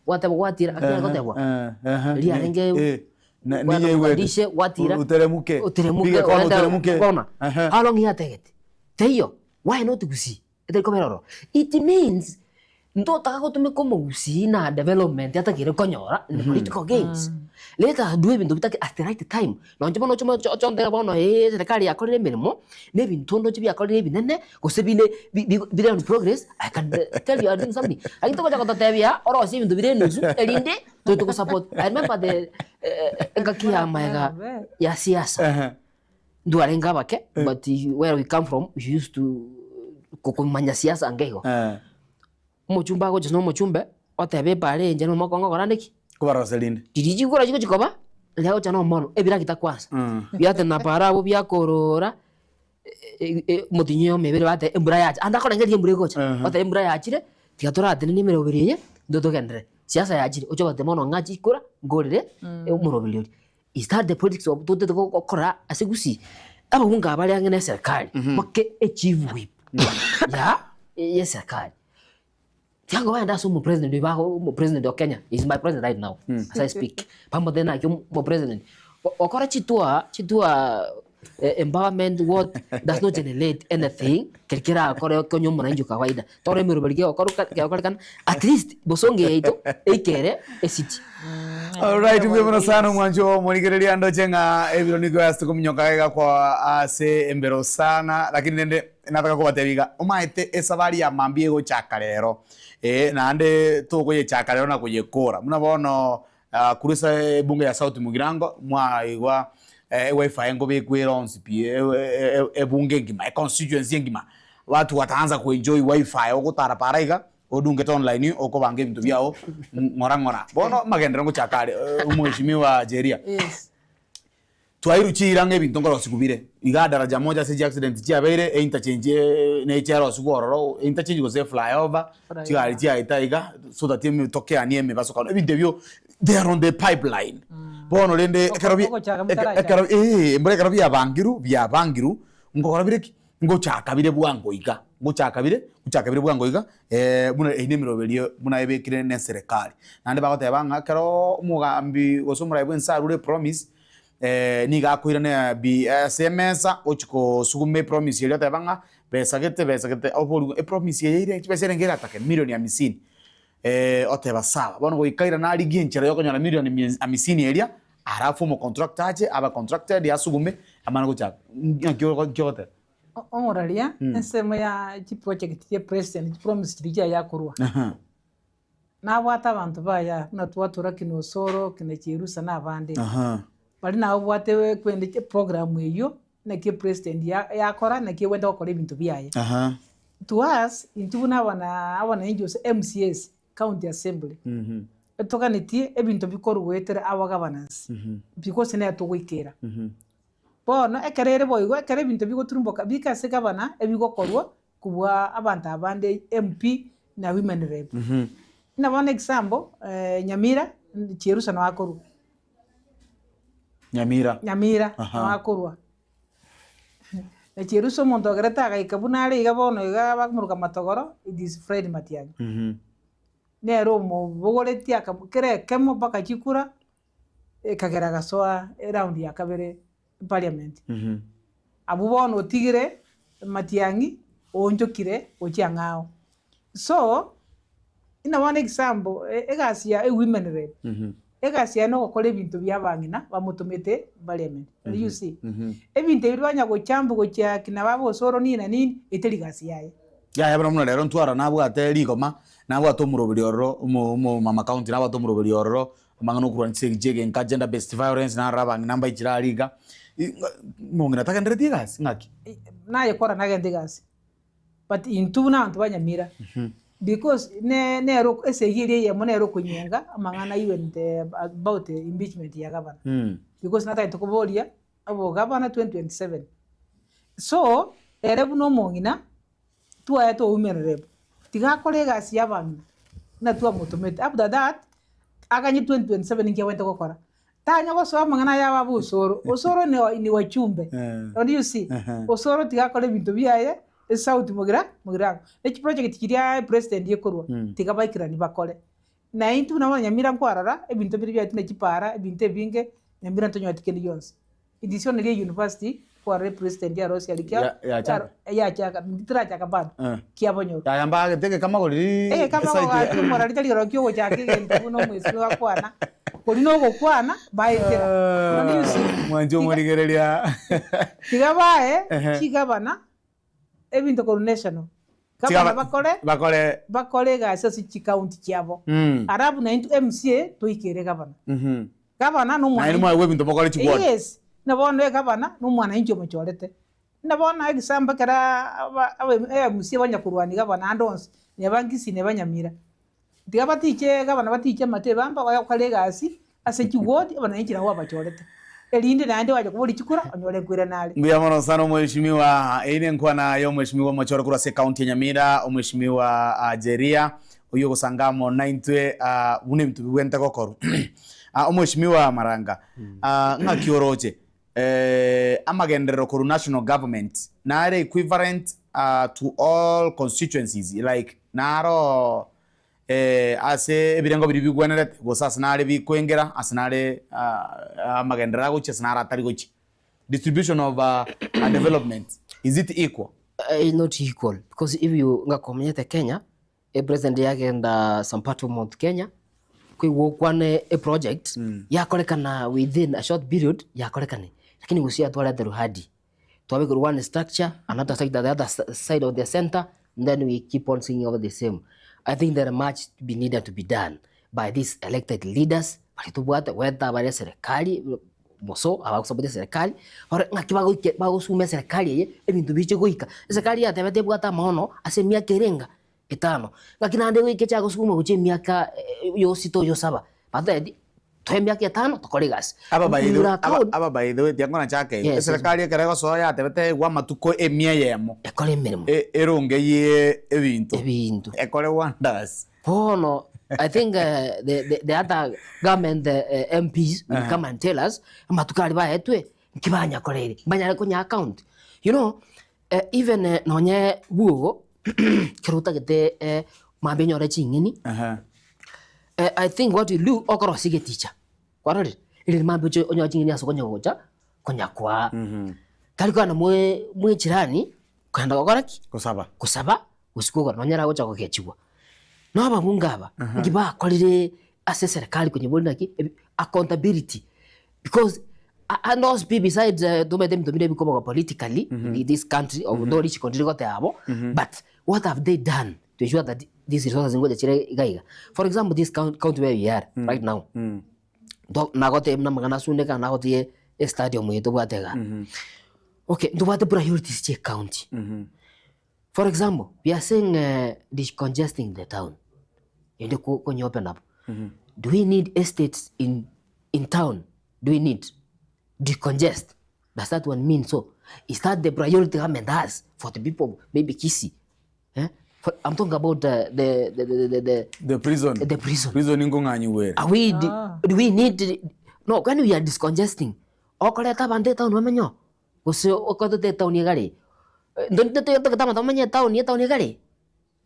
S4: watira akira ko tebo lia renge niye wedishe watira
S3: uteremuke
S4: kona how long yatekete teyo why not gusi etel komeroro it means ndo taka tume como gusi na development yatakire konyora in the political games. Later do bintu bitake at the right time no njomo choma chondera bono serikali yakorire mirimo ne bintu ndo chibi yakorire binene gosebine bire on progress. I can tell you are doing something agito ko tebia oro si bintu bire nusu elinde to support. I remember the ngakia maiga ya siasa ndo arenga bake but where we come from we used to kukumanya siasa angego mochumba go just no mochumbe otebe pare nje no mokongo gorandiki
S3: kubara selinde
S4: diriji gora chiko chikoba leo chano mono ebira kita kwanza biate na parabo bya korora mutinyo mebere bate embura yacha anda ko ngeli embure gocha bate embura yachire tigatora atene ni mero biriye ndoto gendere siasa yachire ocho bate mono ngachi kura ngorire muro biriye. Is that the politics of tote ko kora asigusi aba hunga bali angene serikali make achieve whip ya yes serikali Tiago waenda sumu president president of Kenya is my president right now as I speak. Pambo tena kimo president. Okora chitua empowerment what does not generate anything. Kirikira okora konyo mwananchi kawaida. Tore mirubalikia okora kan at least bosonge ito ekere city.
S3: All right, mwana sana mwanjo monigereria ndo chenga ebironiko yastu kuminyoka kwa ase embero sana lakini nende nataka kubatebiga umaite esabari ya mambie go chakarero nande tuko ye chakarero na kuyekora muna kurisa bunge ya South Mugirango mwa igwa wifi ngo bekwera onsi pie bunge ngima constituency ngima watu wataanza kuenjoy wifi okutara paraiga odunge online oko bange bintu byao ngora bono magendera ngo chakare umweshimiwa Jeria
S2: yes
S3: twairuchira ngebintu ngoro sikubire iga daraja moja se accident chiabere interchange ne charo sugororo interchange go se flyover chigari chiaita iga so that me tokea ni me basoka ebintu byo they are on the pipeline bono lende ekarabi mbere karabi ya bangiru ngora bireki ngo chakabire bwango iga uchakabire bwango iga buna inimiro belio buna ebekire ne serikali nande bagote banga kero mugambi osumura ibensarure promise niga kuirane bi SMS ochiko sugume promise yele tabanga besagete opolu promise yele chibesere ngera take milioni ya 50 oteba sawa bono go ikaira na ligi enchera yoko nyala milioni 50 elia arafu mo contract aje aba contracted ya sugume amana go chaka ngyote
S2: omoralia ensemo ya chi project ya president promise chirija ya kurwa na wata abantu baya na twatura kinosoro kinechirusa na bande bali na bwate kwende program eyo na ke president ya kora na ke wenda okora ibintu byaye to us intubuna abana NGOs MCS county assembly tokaneti ebintu bikorwetere aba governance because na tugwikera bono ekerere boigo ekere ebintu bigoturumboka bikase gabana ebigokorwa kubwa abantu abande MP na women rep na one example Nyamira Cherusa na wakoru Nyamira wakorwa na Cherusa mondo greta ga ikabunale igabono iga bakmuruka matogoro it is Fred Matiang'i nero mo bogoretia kabukere kemo baka chikura kagera gasoa round ya kabere parliament abubono tigire Matiang'i onjokire ochiangao so ina one example egasia women rep egasia no gukora ibintu byabangina bamutumite parliament you see ebintu birwanya go chambu go cha kina babo soro nina nini eteligasia
S3: ya bano muno lero ntwara nabwo ate ligoma nabwo atomurobiri orro mu mama county nabwo atomurobiri orro mangano kuranse gijege nka gender based violence na raba namba ijirariga mongi nataka ndreti gas ngaki
S2: na yekora na gende gas but intuna antubanyamira because ne ro esegiri ye mona ro kunyenga amangana even about the impeachment ya governor because nata itokobolia abo governor 2027 so erebu no mongina tuaya to women rep tiga kolega si yabantu na tuwa motomete after that aganyi 2027 ngiye wenda gukora tanya go so mangana yaba busoro osoro ni wachumbe don't you see osoro tiga kole bintu biaye South mugira echi project kiria president yekorwa tiga baikira ni bakole na intu na nyamira nkwarara ebintu biri bya tine kipara ebintu binge nyamira ntonyo atikeni yonse edition ile university kwa president ya Rosia likia ya chaka nditra chaka bana kiabonyo
S3: ya yamba teke kama goli
S2: kama wa mora litali ro kyo chake ntu no mwezi wa kwana kolino go kwana baitira
S3: mwanjo murigereria
S2: tiga bae kigabana ebintu coordination kama bakole gasa si county kiabo arabu na into MCA toikere gavana gavana no mwana
S3: mwa webintu bakole chibwa
S2: yes na bona gavana no mwana injo mchorete na bona example kara MCA banyakurwani gavana andons ne bangisi ne banyamira ndiga batiche gavana batiche mate bamba bakole gasi ase chiwodi abana injira wa bachorete elinde na ande waje kubuli chikura onyole kwira nali
S3: mbuya mono sana mheshimiwa ine nkwana yo mheshimiwa machoro kura se county ya Nyamira mheshimiwa Jeria uyo gusangamo naintwe une mtu bwenta kokoru mheshimiwa Maranga ngakioroje amagendero koru national government na equivalent to all constituencies like naro ase ebirengo biri bigwenere gosa sanare bikwengera asanare amagendera goche sanara atari goche distribution of development is it equal?
S4: Not equal because if you ngakomyete Kenya president yagenda some part of Mount Kenya kwiwokwane a project yakolekana within a short period yakolekane lakini gusia twala the hadi twabe one structure another side the other side of the center and then we keep on singing over the same. I think there are much to be needed to be done by these elected leaders. Balitubuata weta bale serikali moso abakusabute serikali ore ngakibago bagusume serikali ye ebintu biche goika serikali ya tebete bwata maono ase miaka irenga etano ngakina ande wike cha gusuma guche miaka yosito yosaba badedi twe miaka etano tokore gas
S3: aba baido tiangona chake serikali kerego so ya tebete gwa matuko emia yemo
S4: ekole mirimo
S3: eronge ye ebintu ekole wonders
S4: no I think the other government MPs will come and tell us matukali ba etwe kibanya korere banya kunya account you know even nonye bugo kiruta gete mabenyo re chingini I think what you do okoro sige teacher kwarore ile mambo onyo chingini asokonya gocha konya kwa kaliko na mwe chirani kwenda gokoraki kusaba usiko nonyera gocha gokechiwa no ababungaba ngiba kolire ase serikali kwenye bolaki accountability because and those people besides them to be become politically in this country or do rich country got abo but what have they done to ensure that these resources ngo chire gaiga for example this country where we are right now do nagote na magana sunde kana nagote stadium yeto bwatega okay ndo bwate priorities che county for example we are saying decongesting the town and when open up do we need estates in town? Do we need decongest? Does that one mean so? Is that the priority government has for the people? Maybe Kisi. I'm talking about the
S3: prison.
S4: The prison.
S3: Prison ingonganyiwe.
S4: Do we need no when we are discongesting? Okoleta bande town wamenyo. Kuso okote town yegari. Don't te kama tamanya town yegari.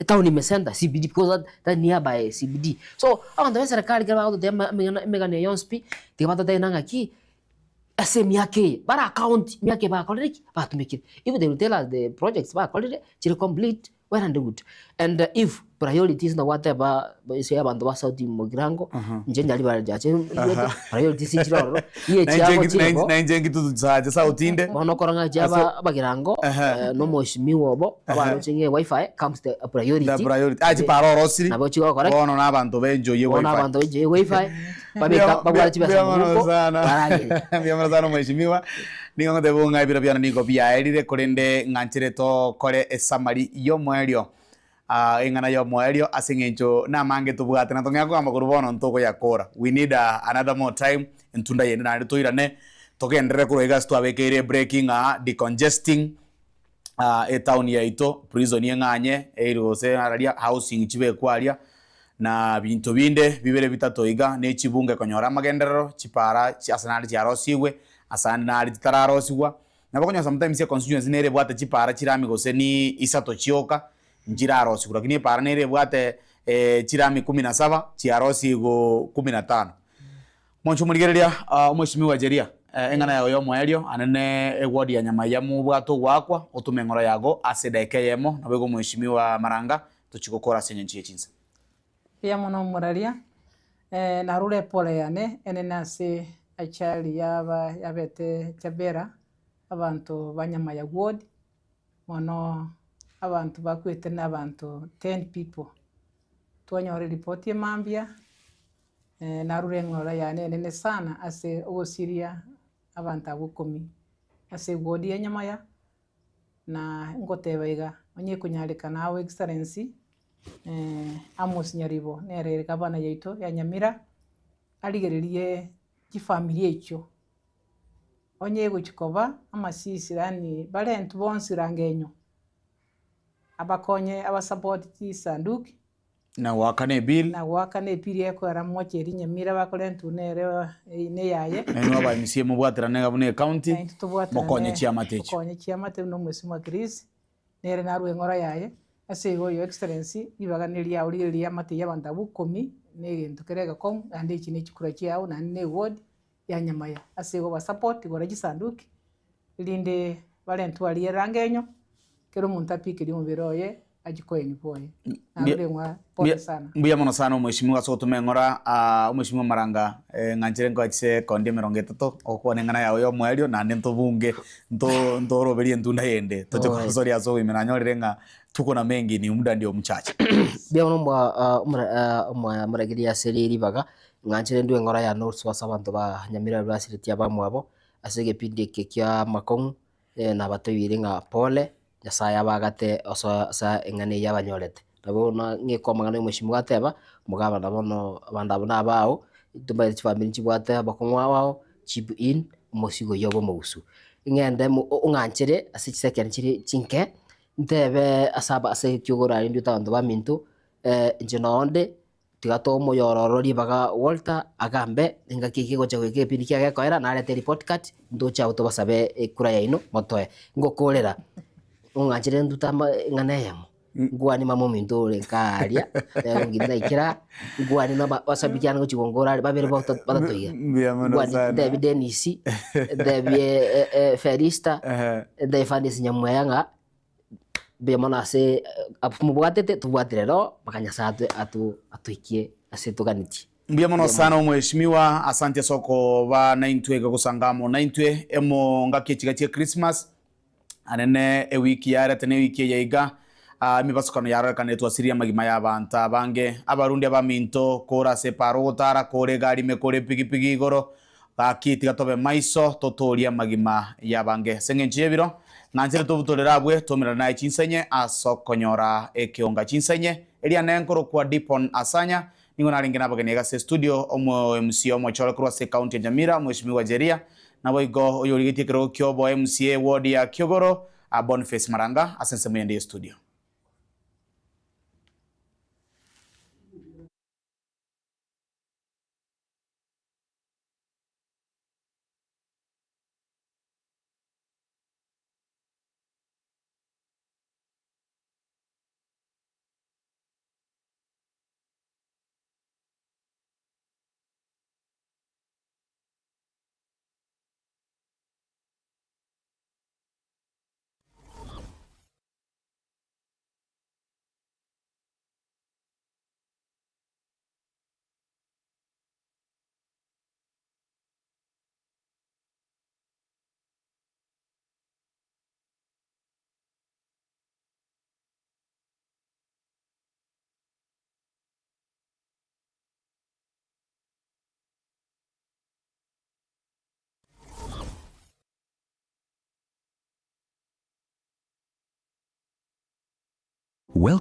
S4: Town imesenda CBD because that nearby CBD. So on the serikali kama auto tema megane yonspi tibato tena ngaki ase miake bara account miake ba koleki ba tumekire if they will tell us the projects ba kolere chire complete well and good and if priorities na wateba ise abantu ba South Mugirango nje ndali barajache priorities injiro ye cyabo cyabo
S3: na nje ngitu zaje South inde
S4: bono koranga jaba abagirango no moshimiwo bo abantu chinge wifi comes the priority
S3: aji paroro siri
S4: nabo chiko correct
S3: bono nabantu benjoye wifi
S4: bono abantu benjoye wifi babeka babwara chibasa
S3: muko biamana sana mheshimiwa ningo ndebunga ibiro byana niko byaerire kurinde nganchire to kore esamari yo mwerio ingana yo mwerio asingencho na mange tubwate na tonga kwa makuru bono ntoko yakora we need another more time ntunda yende na toirane togendere kuroiga sto abekere breaking decongesting e town ya ito prison yenganye erose araria housing chibe kwalia na bintu binde bibere bitatoiga ne chibunge konyora magenderero chipara asanali charosiwe asanali tararosiwa nabakonya sometimes ya constituency nere bwate chipara chirami gose ni isato chioka njirarosiwa lakini para nere bwate chirami 17 chiarosigo 15 moncho murigereria umweshimiwa Jeria engana yago yo mwerio anene egwadi ya nyama ya mubwato gwakwa utumengora yago asedeke yemo nabego mweshimiwa Maranga tuchikokora senyenchi chinsa
S2: ya mono muraria na rule pole yane enenase achali yaba yabete chabera abantu banyama ya ward mono abantu bakwete n'abantu 10 people twanyore report yemambia na rule ngora yane enene sana ase ogosiria abantu abukomi ase ward ya nyama ya na ngotebaiga onye kunyalika nawe excellency Amos Nyaribo nere gabana yaito ya Nyamira aligererie gifamilia echo onye guchikoba amasisi yani balentu bonsi rangenyo abakonye abasupport sanduki
S3: na wakane bill
S2: yako aramwache ri Nyamira bakolentu nere ne yaye
S3: eno ba MCA mubwatira nega bune county mokonye chiamate
S2: no mwesi mwa Chris nere narwe ngora yaye ase yo excellency ibaganiria uriria mate y'abantu abukomi n'egintu kerega kom ande iki ni kikura cyao na ne ward ya Nyamaya ase go ba support go regisanduki linde balentu ali rangenyo kero muntu apikiri mu biroye ajikoye boye narengwa pole sana
S3: mbuya mono sana umweshimiwa so tumengora umweshimiwa Maranga nganjire ngo achise konde 30 okone ngana yawe yo mwerio na nento bunge ndoroberie ntunda yende tote kwa sorry aso wimena nyorenga tuko na mengi ni muda ndio mchache
S4: bia mwa muragiria seriri baga nganjire ndwe ngora ya North was abantu ba Nyamira University abamwabo asege pindike kya makong na batoyire nga pole yasaya bagate oso sa engane yabanyorete nabona ngikomagana mweshimiwa teba mugaba nabono abandabona abao tumba family chibwate bakongwa wao chip in mosigo yobo mugusu ingende unganchire asichisekera chiri chinke ntebe asaba ase kyogora ndio tando ba mintu njononde tigato moyororo ribaga Walter agambe ngakiki gocha gwike pindi kya gakoera na rete report card ndocha auto basabe kura ya ino motoe ngokorera unganchire ndutama nganeyamo ngwani mamo mintu renkaria ngida ikira ngwani na basabikyana gochigongora babere batatoya ngwani David Denisi David Ferista David Fandis Nyamwanga bemona se apumubwatete tubwatirero bakanyasate atuikie asetuganiti
S3: mbia mono sana umweshimiwa asante soko ba 92 gusangamo 92 emo ngakichigatie Christmas anene ewiki yara tene wiki yaiga mibasukano yara kanetwa siria magima y'abanta bange abarundi abaminto kora separo tara kore gari mekore pigipigi igoro akiti gatobe maiso totoria magima y'abange sengenchie biro nanjire tubutolera bwe tomera naye chinsenye asokonyora ekionga chinsenye elia nenkoro kwa Dipon Asanya ningo naringe nabagenega se studio omo MC omo chole kwa se county ya Nyamira mweshimiwa Jeria na boigo oyorigiti kiro kyobo MCA ward ya Kyogoro Boniface Maranga asense mwende studio.
S8: Welcome